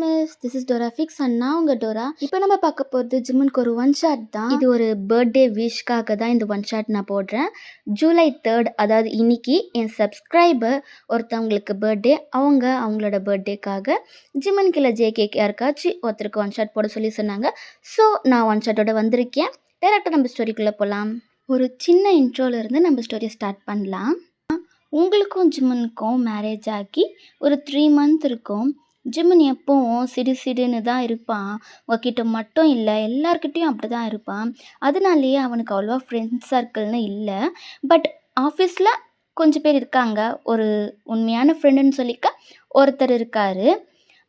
Miss this is Dora fix and நான் உங்கள் Dora. இப்போ நம்ம பார்க்க போகிறது ஜிம்முக்கு ஒரு ஒன் ஷாட் தான். இது ஒரு பர்த்டே விஷக்காக தான் இந்த ஒன் ஷாட் நான் போடுறேன். ஜூலை 3, அதாவது இன்னைக்கு என் சப்ஸ்கிரைபர் ஒருத்தவங்களுக்கு பர்த்டே. அவங்களோட பர்த்டேக்காக ஜிம்மனுக்கு இல்லை ஜேகேக்கு யாருக்காச்சும் ஒருத்தருக்கு ஒன் ஷாட் போட சொல்லி சொன்னாங்க. ஸோ நான் ஒன் ஷாட்டோட வந்திருக்கேன். டேரக்டாக நம்ம ஸ்டோரிக்குள்ளே போகலாம். ஒரு சின்ன இன்ட்ரோலேருந்து நம்ம ஸ்டோரியை ஸ்டார்ட் பண்ணலாம். உங்களுக்கும் ஜிம்மனுக்கும் மேரேஜ் ஆகி ஒரு 3 மந்த் இருக்கும். ஜிம்மன் எப்போவும் சிடுன்னு தான் இருப்பான். உங்ககிட்ட மட்டும் இல்லை, எல்லார்கிட்டேயும் அப்படி தான் இருப்பான். அதனாலேயே அவனுக்கு அவ்வளோவா ஃப்ரெண்ட்ஸ் சர்க்கிள்னு இல்லை. பட் ஆஃபீஸில் கொஞ்சம் பேர் இருக்காங்க. ஒரு உண்மையான ஃப்ரெண்டுன்னு சொல்லிக்க ஒருத்தர் இருக்கார்.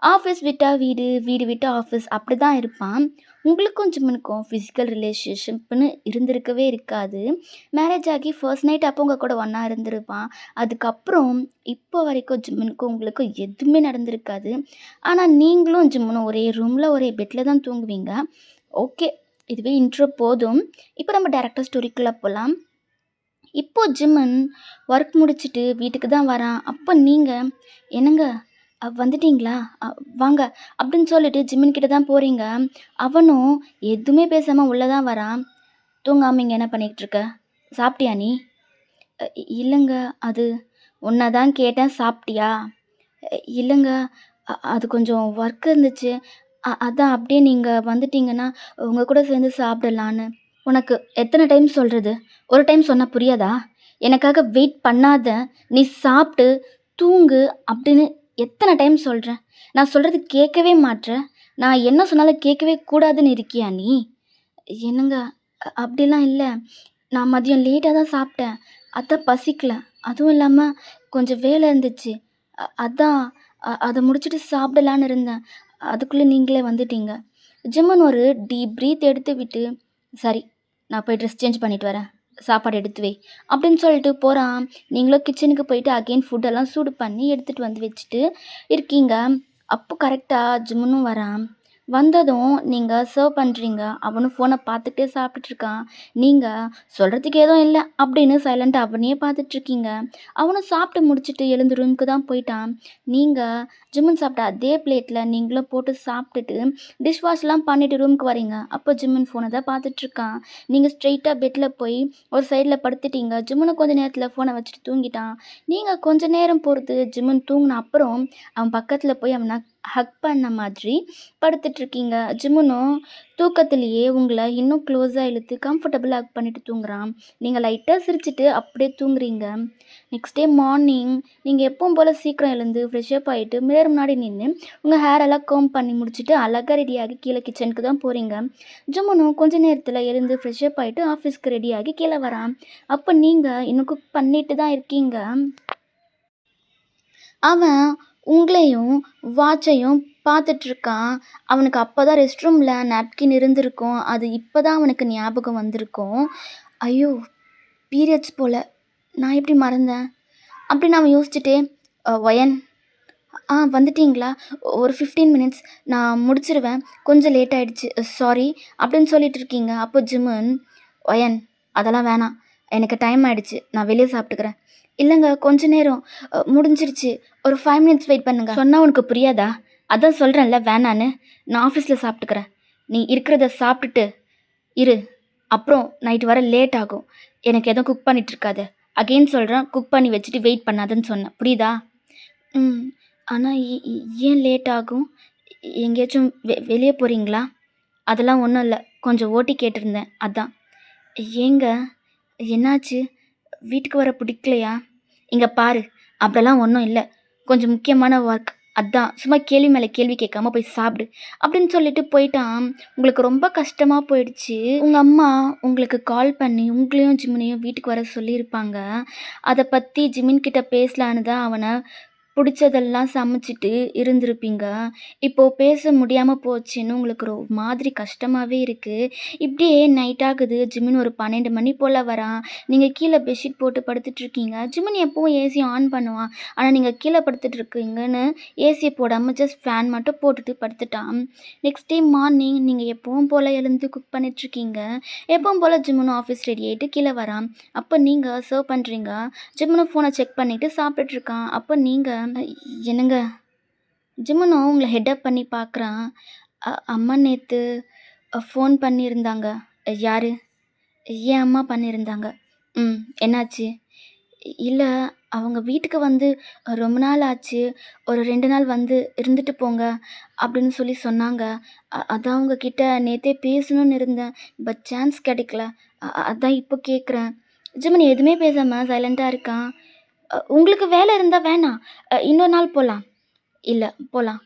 ஆஃபீஸ் விட்டால் வீடு, வீடு விட்டால் ஆஃபீஸ் அப்படி தான் இருப்பான். உங்களுக்கும் ஜிம்மனுக்கும் ஃபிசிக்கல் ரிலேஷன்ஷிப்னு இருந்திருக்கவே இருக்காது. மேரேஜ் ஆகி ஃபர்ஸ்ட் நைட் அப்போ உங்கள் கூட ஒன்றா இருந்திருப்பான். அதுக்கப்புறம் இப்போ வரைக்கும் ஜிம்மனுக்கும் உங்களுக்கும் எதுவுமே நடந்திருக்காது. ஆனால் நீங்களும் ஜிம்மனும் ஒரே ரூமில் ஒரே பெட்டில் தான் தூங்குவீங்க. ஓகே, இதுவே இன்ட்ரோ போதும். இப்போ நம்ம டேரக்டாக ஸ்டோரிக்குள்ளே போகலாம். இப்போது ஜிம்மன் ஒர்க் முடிச்சுட்டு வீட்டுக்கு தான் வரான். அப்போ நீங்கள் என்னங்க வந்துட்டிங்களா, வாங்க அப்படின்னு சொல்லிட்டு ஜிம்மன் கிட்ட தான் போகிறீங்க. அவனும் எதுவுமே பேசாமல் உள்ளே தான் வரான். தூங்காமல் இங்கே என்ன பண்ணிக்கிட்டு இருக்க, சாப்பிட்டியா நீ? இல்லைங்க, அது உன்னை தான் கேட்டேன், சாப்பிட்டியா? இல்லைங்க, அது கொஞ்சம் ஒர்க் இருந்துச்சு, அதான் அப்படியே நீங்கள் வந்துட்டீங்கன்னா உங்கள் கூட சேர்ந்து சாப்பிடலான்னு. உனக்கு எத்தனை டைம் சொல்கிறது? ஒரு டைம் சொன்னால் புரியாதா? எனக்காக வெயிட் பண்ணாத, நீ சாப்பிட்டு தூங்கு அப்படின்னு எத்தனை டைம் சொல்கிறேன். நான் சொல்கிறது கேட்கவே மாட்ற. நான் என்ன சொன்னாலும் கேட்கவே கூடாதுன்னு இருக்கியா நீ? என்னங்க, அப்படிலாம் இல்லை. நான் மதியம் லேட்டாக தான் சாப்பிட்டேன், அதான் பசிக்கல. அதுவும் இல்லாமல் கொஞ்சம் வேலை இருந்துச்சு, அதான் அதை முடிச்சுட்டு சாப்பிடலான்னு இருந்தேன். அதுக்குள்ளே நீங்களே வந்துட்டீங்க. ஜிம்மன் ஒரு டீப் ப்ரீத் எடுத்து விட்டு, சரி நான் போய் ட்ரெஸ் சேஞ்ச் பண்ணிட்டு வரேன், சாப்பாடு எடுத்து வை அப்படின்னு சொல்லிட்டு போகிறான். நீங்களும் கிச்சனுக்கு போயிட்டு அகெயின் ஃபுட்டெல்லாம் சூடு பண்ணி எடுத்துகிட்டு வந்து வச்சுட்டு இருக்கீங்க. அப்போ கரெக்டாக ஜிம்மனும் வரான். வந்ததும் நீங்கள் சர்வ் பண்ணுறீங்க. அவனும் ஃபோனை பார்த்துட்டே சாப்பிட்டுட்ருக்கான். நீங்கள் சொல்கிறதுக்கு எதுவும் இல்லை அப்படின்னு சைலண்ட்டாக அவனையே பார்த்துட்ருக்கீங்க. அவனும் சாப்பிட்டு முடிச்சுட்டு எழுந்து ரூமுக்கு தான் போயிட்டான். நீங்கள் ஜிம்மன் சாப்பிட்ட அதே பிளேட்டில் நீங்களும் போட்டு சாப்பிட்டுட்டு டிஷ் வாஷ்லாம் பண்ணிவிட்டு ரூமுக்கு வரீங்க. அப்போ ஜிம்மன் ஃபோனை தான் பார்த்துட்ருக்கான். நீங்கள் ஸ்ட்ரெயிட்டாக பெட்டில் போய் ஒரு சைடில் படுத்துட்டீங்க. ஜிம்மனை கொஞ்சம் நேரத்தில் ஃபோனை வச்சுட்டு தூங்கிட்டான். நீங்கள் கொஞ்சம் நேரம் பொறுத்து ஜிம்மன் தூங்கின அப்புறம் அவன் பக்கத்தில் போய் அவனை ஹக் பண்ண மாதிரி படுத்துட்ருக்கீங்க. ஜிம்மனும் தூக்கத்துலேயே உங்களை இன்னும் க்ளோஸாக இழுத்து கம்ஃபர்டபுளாக ஹக் பண்ணிட்டு தூங்குறான். நீங்கள் லைட்டாக சிரிச்சிட்டு அப்படியே தூங்குறீங்க. நெக்ஸ்ட் டே மார்னிங் நீங்கள் எப்பவும் போல் சீக்கிரம் எழுந்து ஃப்ரெஷ்அப் ஆகிட்டு மிரர் முன்னாடி நின்று உங்கள் ஹேர் எல்லாம் கோம் பண்ணி முடிச்சுட்டு அழகாக ரெடியாகி கீழே கிச்சனுக்கு தான் போகிறீங்க. ஜிம்மனும் கொஞ்ச நேரத்தில் எழுந்து ஃப்ரெஷ்அப் ஆகிட்டு ஆஃபீஸ்க்கு ரெடியாகி கீழே வரான். அப்போ நீங்கள் இன்னும் குக் பண்ணிட்டு தான் இருக்கீங்க. அவன் உங்களையும் வாட்சையும் பார்த்துட்ருக்கான். அவனுக்கு அப்போ தான் ரெஸ்ட் ரூமில் நாப்கின் இருந்திருக்கும். அது இப்போ தான் அவனுக்கு ஞாபகம் வந்திருக்கும். ஐயோ, பீரியட்ஸ் போல், நான் எப்படி மறந்தேன் அப்படின்னு அவன் யோசிச்சுட்டே, ஒயன் வந்துட்டிங்களா, ஒரு 15 மினிட்ஸ் நான் முடிச்சிருவேன், கொஞ்சம் லேட் ஆகிடுச்சு, சாரி அப்படின்னு சொல்லிட்டு இருக்கீங்க. அப்போ ஜிம்மன், ஒயன் அதெல்லாம் வேணாம், எனக்கு டைம் ஆகிடுச்சு, நான் வெளியே சாப்பிட்டுக்கிறேன். இல்லைங்க, கொஞ்ச நேரம் முடிஞ்சிருச்சு, ஒரு 5 மினிட்ஸ் வெயிட் பண்ணுங்க. சொன்னால் உனக்கு புரியாதா? அதான் சொல்கிறேன்ல வேணான்னு. நான் ஆஃபீஸில் சாப்பிட்டுக்கிறேன், நீ இருக்கிறத சாப்பிட்டுட்டு இரு. அப்புறம் நைட்டு வர லேட் ஆகும், எனக்கு எதுவும் குக் பண்ணிகிட்ருக்காது. அகெயின் சொல்கிறேன், குக் பண்ணி வச்சுட்டு வெயிட் பண்ணாதுன்னு சொன்னேன், புரியுதா? ஆனால் ஏன் லேட் ஆகும்? எங்கேயாச்சும் வெளியே போகிறீங்களா? அதெல்லாம் ஒன்றும் இல்லை, கொஞ்சம் ஓட்டி கேட்டிருந்தேன், அதான். ஏங்க, என்னாச்சு? வீட்டுக்கு வர பிடிக்கலையா? இங்கே பாரு, அப்படிலாம் ஒன்றும் இல்லை, கொஞ்சம் முக்கியமான ஒர்க், அதான். சும்மா கேள்வி மேலே கேள்வி கேட்காம போய் சாப்பிடு அப்படின்னு சொல்லிட்டு போயிட்டான். உங்களுக்கு ரொம்ப கஷ்டமாக போயிடுச்சு. உங்கள் அம்மா உங்களுக்கு கால் பண்ணி உங்களையும் ஜிம்மினையும் வீட்டுக்கு வர சொல்லியிருப்பாங்க. அதை பற்றி ஜிமின்கிட்ட பேசலான்னு தான் அவனை பிடிச்சதெல்லாம் சமைச்சிட்டு இருந்திருப்பீங்க. இப்போது பேச முடியாமல் போச்சுன்னு உங்களுக்கு ஒரு மாதிரி கஷ்டமாகவே இருக்குது. இப்படியே நைட் ஆகுது. ஜிமின் ஒரு 12 மணி போல் வரான். நீங்கள் கீழே பெட்ஷீட் போட்டு படுத்துட்ருக்கீங்க. ஜிமின் எப்பவும் ஏசி ஆன் பண்ணுவான், ஆனால் நீங்கள் கீழே படுத்துட்ருக்கீங்கன்னு ஏசியை போடாமல் ஜஸ்ட் ஃபேன் மட்டும் போட்டுட்டு படுத்துட்டான். நெக்ஸ்ட் டே மார்னிங் நீங்கள் எப்பவும் போல் எழுந்து குக் பண்ணிகிட்ருக்கீங்க. எப்பவும் போல் ஜிம்முனும் ஆஃபீஸ் ரெடி ஆகிட்டு கீழே வரான். அப்போ நீங்கள் சர்வ் பண்ணுறீங்க. ஜிம்முனும் ஃபோனை செக் பண்ணிவிட்டு சாப்பிட்டுட்ருக்கான். அப்போ நீங்கள், என்னங்க ஜிம்முனும் உங்கள ஹெட் பண்ணி பார்க்குறான். அம்மா நேத்து ஃபோன் பண்ணியிருந்தாங்க. யாரு? என் அம்மா பண்ணியிருந்தாங்க. ம். என்னாச்சு? இல்ல, அவங்க வீட்டுக்கு வந்து ரொம்ப நாள் ஆச்சு. ஒரு 2 நாள் வந்து இருந்துட்டு போங்க அப்படின்னு சொல்லி சொன்னாங்க. அதான் உங்ககிட்ட நேத்தே பேசணும்னு இருந்தேன். பட் சான்ஸ் கிடைக்கல. அதான் இப்போ கேட்குறேன். ஜிமினி எதுவுமே பேசாம சைலண்ட்டா இருக்கான். உங்களுக்கு வேலை இருந்தா வேணாம். இன்னொரு நாள் போலாம். இல்ல, போலாம்.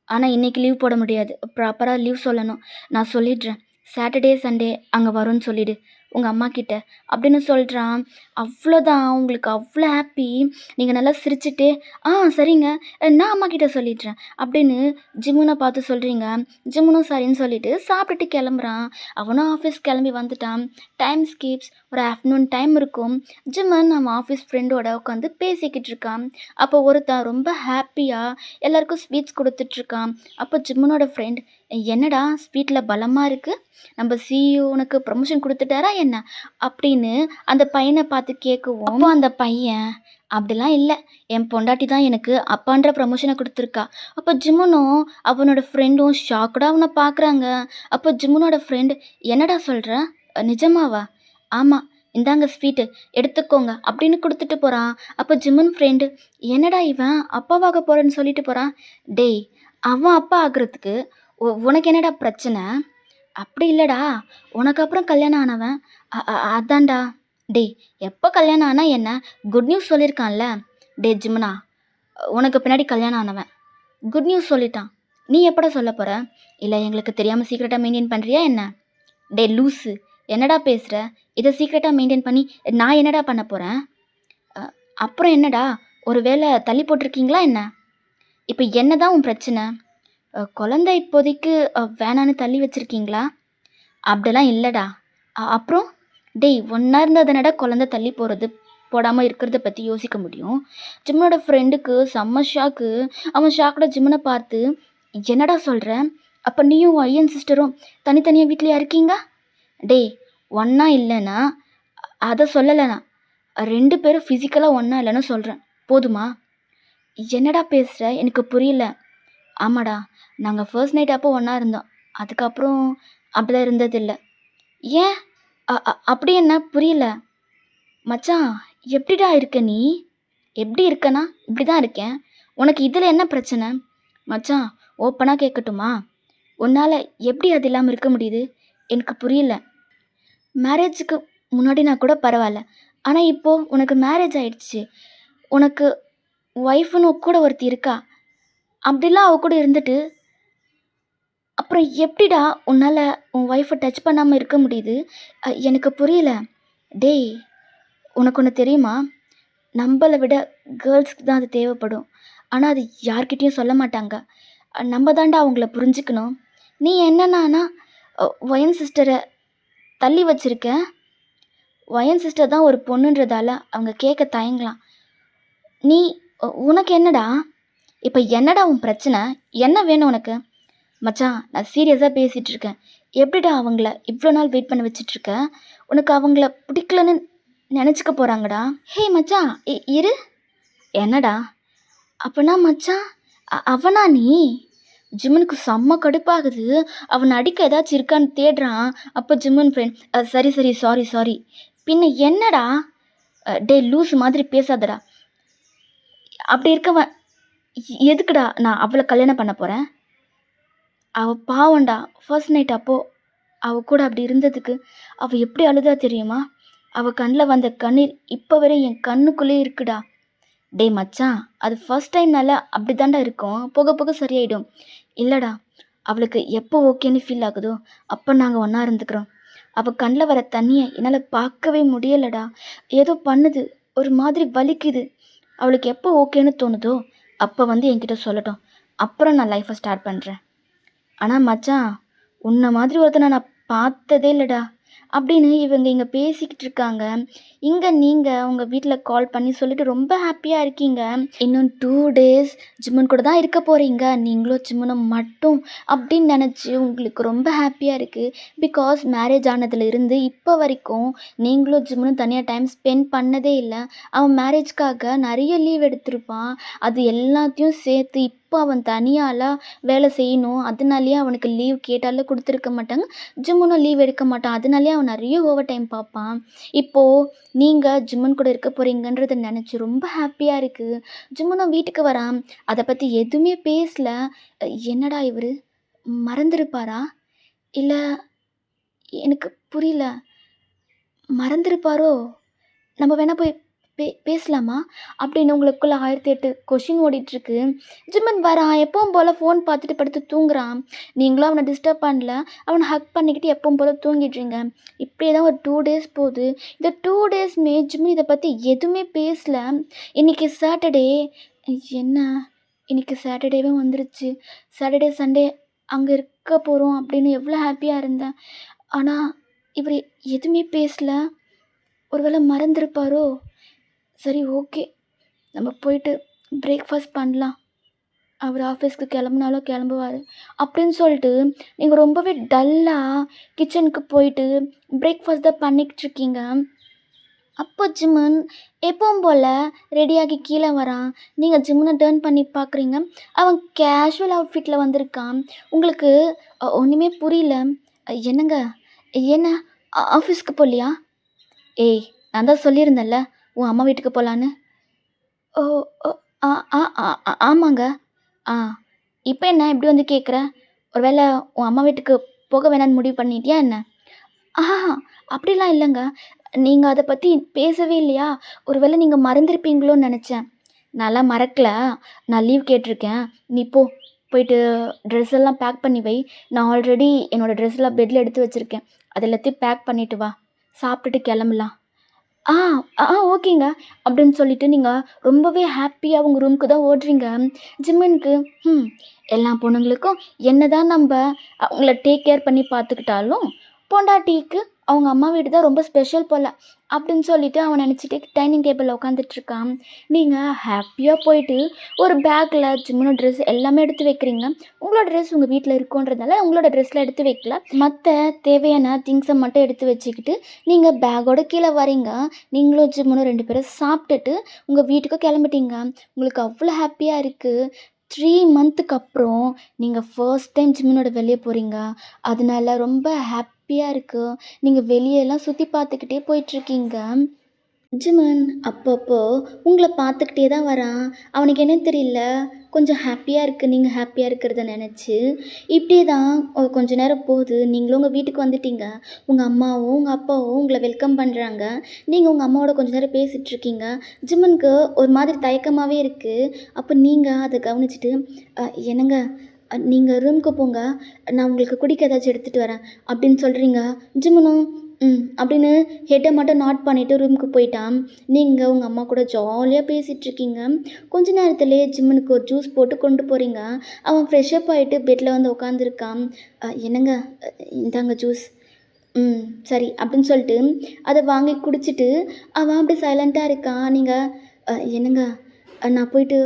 ஆனா இன்னைக்கு லீவ் போட முடியாது. ப்ராப்பரா லீவ் சொல்லணும். நான் சொல்லிடுறேன். சாட்டர்டே, சண்டே அங்க வரோன்னு சொல்லிடு. உங்க அம்மாகிட்ட. அப்படின்னு சொல்றான். அவ்வளோதான். உங்களுக்கு அவ்வளோ ஹாப்பி. நீங்க நல்லா சிரிச்சுட்டே, சரிங்க. நான் அம்மாகிட்ட சொல்லிடுறேன். அப்படின்னு ஜிம்முன பார்த்து சொல்றீங்க. ஜிம்முனும் சரின்னு சொல்லிட்டு சாப்பிட்டுட்டு கிளம்புறான். அவனும் ஆஃபீஸ் கிளம்பி வந்துட்டான். டைம் ஸ்கீப்ஸ். ஒரு ஆஃப்டர்நூன் டைம் இருக்கும். ஜிம்மன் அவன் ஆஃபீஸ் ஃப்ரெண்டோட உட்காந்து பேசிக்கிட்டு இருக்கான். அப்போ ஒருத்தன் ரொம்ப ஹாப்பியா எல்லாருக்கும் ஸ்வீட்ஸ் கொடுத்துட்ருக்கான். அப்போ ஜிம்மனோட ஃப்ரெண்ட், என்னடா ஸ்வீட்டில் பலமாக இருக்குது, நம்ம சிஇஓ உனக்கு ப்ரமோஷன் கொடுத்துட்டாரா என்ன அப்படின்னு அந்த பையனை பார்த்து கேட்கவும், அப்போ அந்த பையன், அப்படிலாம் இல்லை, என் பொண்டாட்டி தான் எனக்கு அப்பான்ற ப்ரமோஷனை கொடுத்துருக்கா. அப்போ ஜிம்முனும் அவனோட ஃப்ரெண்டும் ஷாக்கடாக அவனை பார்க்குறாங்க. அப்போ ஜிம்முனோட ஃப்ரெண்ட், என்னடா சொல்கிற, நிஜமாவா? ஆமாம், இந்தாங்க ஸ்வீட்டு எடுத்துக்கோங்க அப்படின்னு கொடுத்துட்டு போகிறான். அப்போ ஜிம்மன் ஃப்ரெண்டு, என்னடா இவன் அப்பாவாக போகிறேன்னு சொல்லிட்டு போகிறான். டேய், அவன் அப்பா ஆகுறதுக்கு உனக்கு என்னடா பிரச்சனை? அப்படி இல்லைடா, உனக்கு அப்புறம் கல்யாணம் ஆனவன். அதான்டா. டேய், எப்போ கல்யாணம் ஆனா என்ன, குட் நியூஸ் சொல்லியிருக்கான்ல. டே ஜிம்னா, உனக்கு பின்னாடி கல்யாணம் ஆனவன் குட் நியூஸ் சொல்லிட்டான். நீ எப்படா சொல்ல போகிற? இல்லை, எங்களுக்கு தெரியாமல் சீக்கிரட்டாக மெயின்டைன் பண்ணுறியா என்ன? டே லூஸு, என்னடா பேசுகிற? இதை சீக்கிரட்டாக மெயின்டைன் பண்ணி நான் என்னடா பண்ண போகிறேன்? அப்புறம் என்னடா, ஒரு வேளை தள்ளி போட்டிருக்கீங்களா என்ன? இப்போ என்ன தான் உன் பிரச்சனை? குழந்தை இப்போதைக்கு வேணான்னு தள்ளி வச்சுருக்கீங்களா? அப்படிலாம் இல்லைடா. அப்புறம்? டேய், ஒன்றா இருந்தால் தானடா குழந்தை தள்ளி போகிறது போடாமல் இருக்கிறத பற்றி யோசிக்க முடியும். ஜிம்மனோட ஃப்ரெண்டுக்கு செம்ம ஷாக்கு. அவன் ஷாக்கோட ஜிம்மனை பார்த்து, என்னடா சொல்கிற? அப்போ நீயும் உன் ஐயன் சிஸ்டரும் தனித்தனியாக வீட்லையா இருக்கீங்க? டேய், ஒன்றா இல்லைன்னா அதை சொல்லலைண்ணா, 2 பேரும் ஃபிசிக்கலாக ஒன்றா இல்லைன்னு சொல்கிறேன். போதுமா? என்னடா பேசுகிற, எனக்கு புரியல. ஆமாடா, நாங்கள் ஃபர்ஸ்ட் நைட் அப்போ ஒன்றா இருந்தோம். அதுக்கப்புறம் அப்படிலாம் இருந்ததில்லை. ஏன்? அப்படி என்ன புரியல? மச்சான், எப்படிடா இருக்க நீ? எப்படி இருக்கனா? இப்படி தான் இருக்கேன். உனக்கு இதில் என்ன பிரச்சனை? மச்சான், ஓப்பனாக கேட்கட்டுமா? உன்னால் எப்படி அது இல்லாமல் இருக்க முடியுது? எனக்கு புரியல. மேரேஜுக்கு முன்னாடினா கூட பரவாயில்ல. ஆனால் இப்போது உனக்கு மேரேஜ் ஆயிடுச்சு. உனக்கு ஒய்ஃப்னு கூட ஒருத்தி இருக்கா. அப்படிலாம் அவ கூட இருந்துட்டு, அப்புறம் எப்படிடா உன்னால் உன் ஒய்ஃபை டச் பண்ணாமல் இருக்க முடியுது? எனக்கு புரியல. டேய், உனக்கு ஒன்று தெரியுமா? நம்மளை விட கேர்ள்ஸ்க்கு தான் அது தேவைப்படும். ஆனால் அது யார்கிட்டேயும் சொல்ல மாட்டாங்க. நம்ம தாண்டா அவங்கள புரிஞ்சுக்கணும். நீ என்னன்னா ஒயன் சிஸ்டரை தள்ளி வச்சிருக்க. ஒயன் சிஸ்டர் தான் ஒரு பொண்ணுன்றதால அவங்க கேட்க தயங்கலாம். நீ உனக்கு என்னடா? இப்போ என்னடா உன் பிரச்சனை? என்ன வேணும் உனக்கு? மச்சான், நான் சீரியஸாக பேசிகிட்டு இருக்கேன். எப்படிடா அவங்கள இவ்வளோ நாள் வெயிட் பண்ண வச்சிட்ருக்க? உனக்கு அவங்கள பிடிக்கலன்னு நினச்சிக்க போகிறாங்கடா. ஹே மச்சான், இரு. என்னடா? அப்பனா மச்சான், அவனா நீ? ஜிம்மனுக்கு செம்ம கடுப்பாகுது. அவன் அடிக்க ஏதாச்சும் இருக்கான்னு தேடுறான். அப்போ ஜிம்மன் ஃப்ரெண்ட், சரி சரி, சாரி சாரி. பின்ன என்னடா? டே லூஸ் மாதிரி பேசாதடா. அப்படி இருக்கவன் எதுக்குடா நான் அவளை கல்யாணம் பண்ண போகிறேன்? அவள் பாவண்டா. ஃபர்ஸ்ட் நைட் அப்போது அவள் கூட அப்படி இருந்ததுக்கு அவள் எப்படி அழுதா தெரியுமா? அவள் கண்ணில் வந்த கண்ணீர் இப்போ வரை என் கண்ணுக்குள்ளே இருக்குடா. டே மச்சான், அது ஃபர்ஸ்ட் டைம்னால அப்படி தாண்டா இருக்கும். போக போக சரியாயிடும். இல்லைடா, அவளுக்கு எப்போ ஓகேன்னு ஃபீல் ஆகுதோ அப்போ நாங்கள் ஒன்றா இருந்துக்கிறோம். அவள் கண்ணில் வர தண்ணியை என்னால் பார்க்கவே முடியலடா. ஏதோ பண்ணுது, ஒரு மாதிரி வலிக்குது. அவளுக்கு எப்போ ஓகேன்னு தோணுதோ அப்போ வந்து என்கிட்ட சொல்லட்டும். அப்புறம் நான் லைஃப்பை ஸ்டார்ட் பண்ணுறேன். ஆனால் மச்சான், உன்னை மாதிரி ஒருத்தனை நான் பார்த்ததே இல்லைடா அப்படின்னு இவங்க இங்கே பேசிக்கிட்டு இருக்காங்க. இங்கே நீங்கள் உங்கள் வீட்டில் கால் பண்ணி சொல்லிட்டு ரொம்ப ஹாப்பியாக இருக்கீங்க. இன்னும் 2 days ஜிம்மன் கூட தான் இருக்க போகிறீங்க. நீங்களும் ஜிம்மனும் மட்டும் அப்படின்னு நினச்சி உங்களுக்கு ரொம்ப ஹாப்பியாக இருக்குது. பிகாஸ் மேரேஜ் ஆனதுலேருந்து இப்போ வரைக்கும் நீங்களும் ஜிம்மனும் தனியாக டைம் ஸ்பெண்ட் பண்ணதே இல்லை. அவன் மேரேஜ்க்காக நிறைய லீவ் எடுத்திருப்பான். அது எல்லாத்தையும் சேர்த்து இப்போ அவன் தனியாலாம் வேலை செய்யணும். அதனாலேயே அவனுக்கு லீவ் கேட்டாலும் குடுத்துருக்க மாட்டாங்க. ஜிம்முனும் லீவ் எடுக்க மாட்டான். அதனாலேயே அவன் நெறைய ஓவர் டைம் பார்ப்பான். இப்போ நீங்க ஜிம்மன் கூட இருக்க போறீங்கன்றத நெனச்சு ரொம்ப ஹாப்பியா இருக்கு. ஜிம்முனும் வீட்டுக்கு வரான். அத பத்தி எதுவுமே பேசல. என்னடா இவரு மறந்திருப்பாரா? இல்ல எனக்கு புரியல. மறந்திருப்பாரோ? நம்ம வேணா போய் பேசலாமா? அப்படின்னு உங்களுக்குள்ள 1008 கொஷின் ஓடிட்டுருக்கு. ஜிம்மன் வரான். எப்பவும் போல ஃபோன் பார்த்துட்டு படுத்து தூங்குறான். நீங்களும் அவன டிஸ்டர்ப் பண்ணல. அவன ஹக் பண்ணிக்கிட்டு எப்பவும் போல தூங்கிடுறீங்க. இப்படியே தான் ஒரு 2 டேஸ் போகுது. இந்த 2 டேஸுமே ஜிம்மன் இத பத்தி எதுவுமே பேசல. இன்னைக்கு சாட்டர்டே. என்ன? இன்னைக்கு சாட்டர்டேவே வந்துருச்சு. சாட்டர்டே, சண்டே அங்க இருக்க போறோம் அப்படின்னு எவ்வளோ ஹாப்பியா இருந்தேன். ஆனா, இவரு எதுவுமே பேசல. ஒரு வேளை மறந்திருப்பாரோ? சரி, ஓகே. நம்ம போயிட்டு பிரேக்ஃபாஸ்ட் பண்ணலாம். அவர் ஆஃபீஸ்க்கு கிளம்புனாலும் கிளம்புவாரு. அப்படின்னு சொல்லிட்டு நீங்க ரொம்பவே டல்லா கிச்சனுக்கு போயிட்டு பிரேக்ஃபாஸ்ட் தான் பண்ணிக்கிட்டுருக்கீங்க. அப்போ ஜிம்மன் எப்பவும் போல ரெடியாகி கீழே வரான். நீங்க ஜிம்மன டர்ன் பண்ணி பார்க்குறீங்க. அவன் கேஷுவல் அவுட்ஃபிட்ல வந்திருக்கான். உங்களுக்கு ஒண்ணுமே புரியல. என்னங்க? என்ன ஆஃபீஸ்க்கு போகலையா? ஏய், நான் தான் சொல்லியிருந்தேன்ல, உன் அம்மா வீட்டுக்கு போலான்னு. ஓ! ஓ! ஆ ஆ ஆ ஆமாங்க. ஆ. இப்ப என்ன இப்படி வந்து கேட்குற? ஒரு வேளை உன் அம்மா வீட்டுக்கு போக வேணான்னு முடிவு பண்ணிட்டியா என்ன? ஆஹா! அப்படிலாம் இல்லங்க. நீங்க அத பத்தி பேசவே இல்லையா? ஒரு வேளை நீங்க மறந்திருப்பீங்களோன்னு நெனச்சேன். நான்லாம் மறக்கல. நான் லீவ் கேட்டிருக்கேன். நீ போ. போயிட்டு ட்ரெஸ் எல்லாம் பேக் பண்ணி வை. நான் ஆல்ரெடி என்னோட ட்ரெஸ்லாம் பெட்ல எடுத்து வச்சிருக்கேன். அது எல்லாத்தையும் பேக் பண்ணிட்டு வா. சாப்பிட்டுட்டு கிளம்பலாம். ஆ, ஓகேங்க. அப்படின்னு சொல்லிட்டு நீங்க ரொம்பவே ஹாப்பியா உங்க ரூமுக்கு தான் ஓடுறீங்க. ஜிம்மனுக்கு ம் எல்லா பொண்ணுங்களுக்கும் என்னதான் நம்ப அவங்கள டேக் கேர் பண்ணி பார்த்துக்கிட்டாலும், பொண்டாட்டிக்கு அவங்க அம்மா வீடு தான் ரொம்ப ஸ்பெஷல் போல. அப்படின்னு சொல்லிட்டு அவன் நினச்சிட்டு டைனிங் டேபிள்ல உட்காந்துட்ருக்கான். நீங்க ஹாப்பியா போயிட்டு ஒரு பேக்ல ஜிம்மனோட ட்ரெஸ் எல்லாமே எடுத்து வைக்கிறீங்க. உங்களோட ட்ரெஸ் உங்க வீட்ல இருக்குன்றதுனால உங்களோட ட்ரெஸ்லாம் எடுத்து வைக்கல. மத்த தேவையான திங்ஸை மட்டும் எடுத்து வச்சுக்கிட்டு நீங்க பேக்கோட கீழே வரீங்க. நீங்களும் ஜிம்முனும் 2 பேரும் சாப்பிட்டுட்டு உங்கள் வீட்டுக்கு கிளம்பிட்டீங்க. உங்களுக்கு அவ்வளோ ஹாப்பியாக இருக்குது. 3 மந்த்துக்கு அப்புறம் நீங்கள் ஃபர்ஸ்ட் டைம் ஜிம்மினோட வெளியே போகிறீங்க. அதனால ரொம்ப ஹாப்பியாக இருக்குது. நீங்கள் வெளியெல்லாம் சுற்றி பார்த்துக்கிட்டே போயிட்டுருக்கீங்க. ஜிமன் அப்பப்போ உங்கள பார்த்துக்கிட்டே தான் வரான். அவனுக்கு என்னன்னு தெரியல, கொஞ்சம் ஹாப்பியா இருக்கு. நீங்க ஹாப்பியா இருக்கிறத நெனச்சு. இப்படியே தான் கொஞ்ச நேரம் போகுது. நீங்களும் உங்க வீட்டுக்கு வந்துட்டீங்க. உங்க அம்மாவும், உங்க அப்பாவும் உங்கள வெல்கம் பண்றாங்க. நீங்க உங்க அம்மாவோட கொஞ்ச நேரம் பேசிட்டுருக்கீங்க. ஜிம்மனுக்கு ஒரு மாதிரி தயக்கமாவே இருக்கு. அப்ப நீங்க அத கவனிச்சுட்டு, என்னங்க, நீங்க ரூமுக்கு போங்க. நான் உங்களுக்கு குடிக்க ஏதாச்சும் எடுத்துட்டு வரேன்." அப்படின்னு சொல்றீங்க. ஜிம்மனும் அப்படின்னு ஹெட்டை மட்டும் நாட் பண்ணிவிட்டு ரூமுக்கு போயிட்டான். நீங்கள் உங்கள் அம்மா கூட ஜாலியாக பேசிகிட்ருக்கீங்க. கொஞ்ச நேரத்துலேயே ஜிம்மனுக்கு ஒரு ஜூஸ் போட்டு கொண்டு போகிறீங்க. அவன் ஃப்ரெஷ்அப் ஆகிட்டு பெட்டில் வந்து உட்காந்துருக்கான். என்னங்க, இந்தாங்க ஜூஸ். சரி அப்படின்னு சொல்லிட்டு அதை வாங்கி குடிச்சிட்டு அவன் அப்படி சைலண்ட்டாக இருக்கான். நீங்கள் என்னங்க, நான் போயிட்டு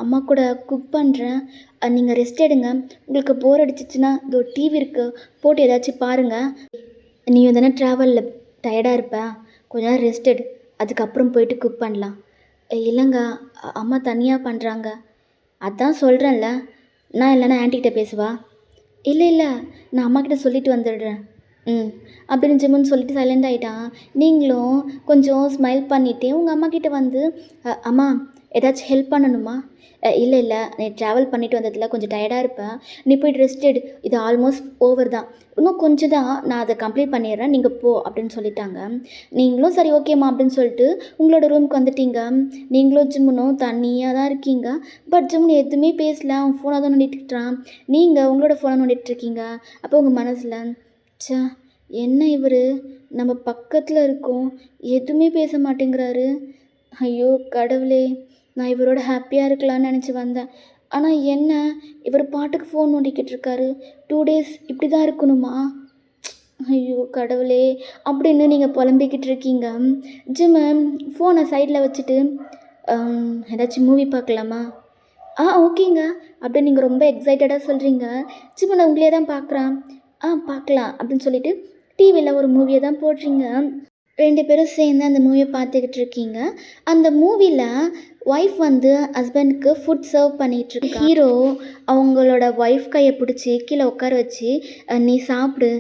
அம்மா கூட குக் பண்ணுறேன். நீங்கள் ரெஸ்ட் எடுங்க. உங்களுக்கு போர் அடிச்சிச்சுன்னா இதோ டிவி இருக்குது, போட்டு ஏதாச்சும் பாருங்கள். நீயும் தானே ட்ராவலில் டயர்டாக இருப்ப, கொஞ்ச நேரம் ரெஸ்ட் எடு. அதுக்கப்புறம் போயிட்டு குக் பண்ணலாம். இல்லைங்க, அம்மா தனியாக பண்ணுறாங்க. அதான் சொல்கிறேன்ல, நான் இல்லைன்னா ஆன்ட்டிகிட்ட பேசுவா. இல்லை, நான் அம்மாக்கிட்ட சொல்லிட்டு வந்துடுறேன். அப்படின்னு ஜிம்முன்னு சொல்லிட்டு சைலண்ட் ஆகிட்டான். நீங்களும் கொஞ்சம் ஸ்மைல் பண்ணிவிட்டு உங்கள் அம்மாக்கிட்ட வந்து, அம்மா ஏதாச்சும் ஹெல்ப் பண்ணணுமா? இல்லை, நீ ட்ராவல் பண்ணிவிட்டு வந்ததில் கொஞ்சம் டயர்டாக இருப்பேன். நீ போய் ரெஸ்ட் எடு. இது ஆல்மோஸ்ட் ஓவர் தான். இன்னும் கொஞ்சம் தான், நான் அதை கம்ப்ளீட் பண்ணிடுறேன். நீங்கள் போ அப்படின்னு சொல்லிட்டாங்க. நீங்களும் சரி ஓகேம்மா அப்படின்னு சொல்லிட்டு உங்களோட ரூமுக்கு வந்துட்டீங்க. நீங்களும் ஜிம்முனும் தனியாக தான் இருக்கீங்க. பட் ஜிம்முன்னு எதுவுமே பேசல. அவன் ஃபோனை தான் நோண்டிட்டுருக்கான். நீங்கள் உங்களோட ஃபோனை நோண்டிட்டுருக்கீங்க. அப்போ உங்கள் மனசில், ச்சே, என்ன இவர் நம்ம பக்கத்தில் இருக்கோம், எதுவுமே பேச மாட்டேங்கிறாரு. ஐயோ கடவுளே, நான் இவரோட ஹாப்பியாக இருக்கலான்னு நினச்சி வந்தேன். ஆனால் என்ன, இவர் பாட்டுக்கு ஃபோன் நோண்டிக்கிட்டு இருக்காரு. 2 டேஸ் இப்படி தான் இருக்கணுமா? ஐயோ கடவுளே அப்படின்னு நீங்கள் புலம்பிக்கிட்டு இருக்கீங்க. ஜிம்மு ஃபோனை சைடில் வச்சுட்டு, ஏதாச்சும் மூவி பார்க்கலாமா? ஓகேங்க அப்படின்னு நீங்கள் ரொம்ப எக்ஸைட்டடாக சொல்கிறீங்க. ஜிம்மு உங்களே தான் பார்க்குறான். பார்க்கலாம் அப்படின்னு சொல்லிட்டு டிவியில் ஒரு மூவியை தான் போடுறீங்க. 2 பேரும் சேர்ந்து அந்த மூவிய பார்த்துக்கிட்டு இருக்கீங்க. அந்த மூவில ஒய்ஃப் வந்து ஹஸ்பண்டுக்கு ஃபுட் சர்வ் பண்ணிட்டுருக்கா. ஹீரோ அவங்களோட ஒய்ஃப் கைய பிடிச்சி கீழ உட்கார வச்சு, "நீ சாப்பிடு."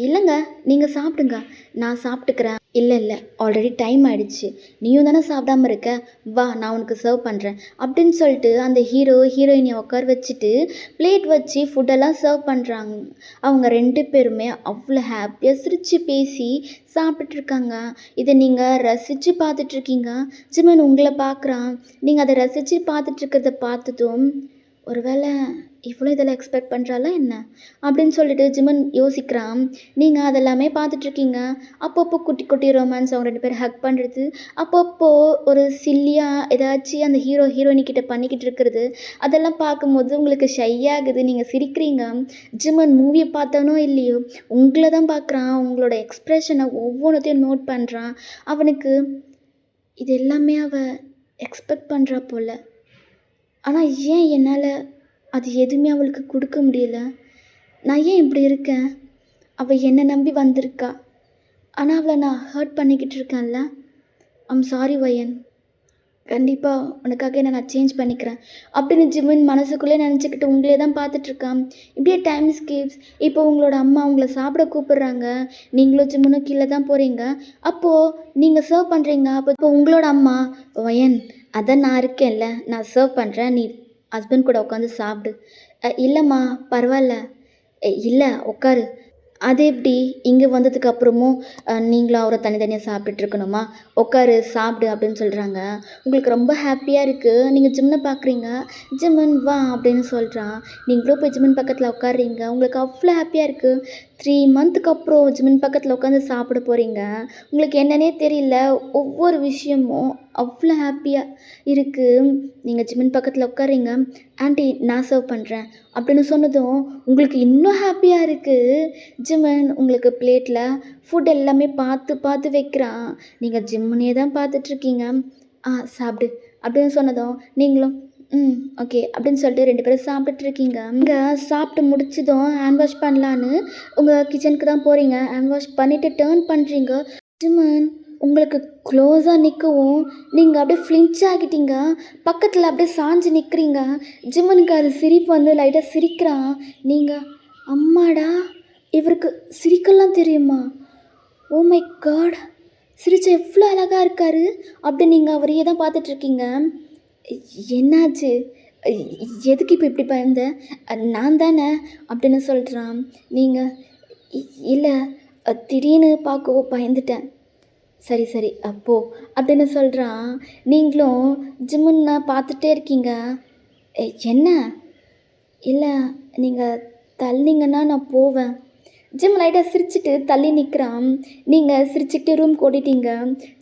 இல்லைங்க, நீங்க சாப்பிடுங்க. நான் சாப்பிட்டுக்கிறேன்." "இல்ல, இல்ல. ஆல்ரெடி டைம் ஆயிடுச்சு. நீயும் தானே சாப்பிடாம இருக்க. வா நான் உனக்கு சர்வ் பண்ணுறேன்." அப்படின்னு சொல்லிட்டு அந்த ஹீரோ, ஹீரோயினிய உட்கார வச்சுட்டு பிளேட் வச்சு ஃபுட்டெல்லாம் சர்வ் பண்ணுறாங்க. அவங்க 2 பேருமே அவ்வளோ ஹாப்பியா சிரிச்சு பேசி சாப்பிட்டுட்ருக்காங்க. இதை நீங்கள் ரசித்து பார்த்துட்ருக்கீங்க. ஜிமன் உங்கள பார்க்குறான். நீங்க அத ரசிச்சு பார்த்துட்ருக்கிறத பார்த்ததும், "ஒரு வேளை இவ்வளோ இதெல்லாம் எக்ஸ்பெக்ட் பண்ணுறாளா என்ன?" அப்படின்னு சொல்லிட்டு ஜிமன் யோசிக்கிறான். நீங்கள் அதெல்லாமே பார்த்துட்ருக்கீங்க. அப்பப்போ குட்டி குட்டி ரொமான்ஸ் அவங்க 2 பேரும் ஹக் பண்ணுறது, அப்பப்போ ஒரு சில்லியாக ஏதாச்சும் அந்த ஹீரோ ஹீரோயினி கிட்ட பண்ணிக்கிட்டு இருக்கிறது, அதெல்லாம் பார்க்கும்போது உங்களுக்கு ஷை ஆகுது. நீங்கள் சிரிக்கிறீங்க. ஜிமன் மூவியை பார்த்தானோ இல்லையோ உங்களை தான் பார்க்குறான். உங்களோட எக்ஸ்ப்ரெஷனை ஒவ்வொன்றத்தையும் நோட் பண்ணுறான். அவனுக்கு இது எல்லாமே எக்ஸ்பெக்ட் பண்ணுறா போல. ஆனால் ஏன் என்னால் அது எதுவுமே அவளுக்கு கொடுக்க முடியல? நான் ஏன் இப்படி இருக்கேன்? அவள் என்னை நம்பி வந்திருக்கா. ஆனால் அவளை நான் ஹர்ட் பண்ணிக்கிட்டு இருக்கேன்ல. சாரி வயன். கண்டிப்பாக உனக்காக என்ன நான் சேஞ்ச் பண்ணிக்கிறேன் அப்படின்னு ஜிமின் மனசுக்குள்ளே நினச்சிக்கிட்டு உங்களே தான் பார்த்துட்ருக்கான். இப்படியே டைம் ஸ்கிப்ஸ். இப்போ உங்களோட அம்மா உங்களை சாப்பிட கூப்பிடுறாங்க. நீங்களும் ஜிம்முனும் கீழே தான் போகிறீங்க. அப்போது நீங்கள் சர்வ் பண்ணுறீங்க. இப்போ உங்களோட அம்மா, "வயன், அதான் நான் இருக்கேன்ல, நான் சர்வ் பண்ணுறேன். நீ ஹஸ்பண்ட் கூட உட்காந்து சாப்பிடு." இல்லைம்மா, பரவாயில்ல." இல்லை, உட்காரு." "அது எப்படி? இங்கே வந்ததுக்கு அப்புறமும் நீங்களும் அவரை தனித்தனியாக சாப்பிட்டுட்ருக்கணுமா? உட்காரு, சாப்பிடு." அப்படின்னு சொல்கிறாங்க. உங்களுக்கு ரொம்ப ஹாப்பியாக இருக்குது. நீங்கள் ஜிம்னை பார்க்குறீங்க. "ஜிம்மன் வா" அப்படின்னு சொல்கிறான். நீங்களும் போய் ஜிம்மன் பக்கத்தில் உட்காடுறீங்க. உங்களுக்கு அவ்வளோ ஹாப்பியாக இருக்குது. 3 மந்த்துக்கு அப்புறம் ஜிம்மன் பக்கத்தில் உட்காந்து சாப்பிட போகிறீங்க. உங்களுக்கு என்னன்னே தெரியல. ஒவ்வொரு விஷயமும் அவ்வளோ ஹாப்பியாக இருக்குது. நீங்கள் ஜிம்மன் பக்கத்தில் உட்கார்றீங்க. "ஆண்டி, நான் சர்வ் பண்ணுறேன்." அப்படின்னு சொன்னதும் உங்களுக்கு இன்னும் ஹாப்பியாக இருக்குது. ஜிம்மன் உங்களுக்கு பிளேட்டில் ஃபுட் எல்லாமே பார்த்து பார்த்து வைக்கிறான். நீங்கள் ஜிம்மனே தான் பார்த்துட்ருக்கீங்க. சாப்பிடு." அப்படின்னு சொன்னதும் நீங்களும் ஓகே அப்படின்னு சொல்லிட்டு 2 பேரும் சாப்பிட்டுட்ருக்கீங்க. இங்கே சாப்பிட்டு முடிச்சதும் ஹேண்ட் வாஷ் பண்ணலான்னு உங்கள் கிச்சனுக்கு தான் போகிறீங்க. ஹேண்ட் வாஷ் பண்ணிவிட்டு டேர்ன் பண்ணுறீங்க. ஜிம்மன் உங்களுக்கு க்ளோஸாக நிற்கவும் நீங்கள் அப்படியே ஃப்ளின்ச் ஆகிட்டீங்க. பக்கத்தில் அப்படியே சாஞ்சு நிற்கிறீங்க. ஜிம்மனுக்கு அது சிரிப்பு வந்து லைட்டாக சிரிக்கிறான். நீங்கள், "அம்மாடா, இவருக்கு சிரிக்கலாம் தெரியுமா? ஓ மை காட், சிரிச்சா எவ்வளோ அழகாக இருக்காரு." அப்படி நீங்கள் அவரையே தான் பார்த்துட்ருக்கீங்க. "என்னாச்சு? எதுக்கு இப்போ இப்படி பயந்த?" "நான் தானே." அப்படின்னு சொல்கிறான். நீங்கள், இல்லை, திடீர்னு பார்க்கவோ பயந்துட்டேன்." "சரி சரி அப்போ." அப்படின்னு சொல்கிறான். நீங்களும் ஜிம்முன்னு பார்த்துட்டே இருக்கீங்க. என்ன?" "இல்லை, நீங்கள் தள்ளிங்கன்னா நான் போவேன்." ஜிம் லைட்டாக சிரிச்சுட்டு தள்ளி நிற்கிறான். நீங்கள் சிரிச்சுக்கிட்டே ரூம் ஓடிட்டீங்க.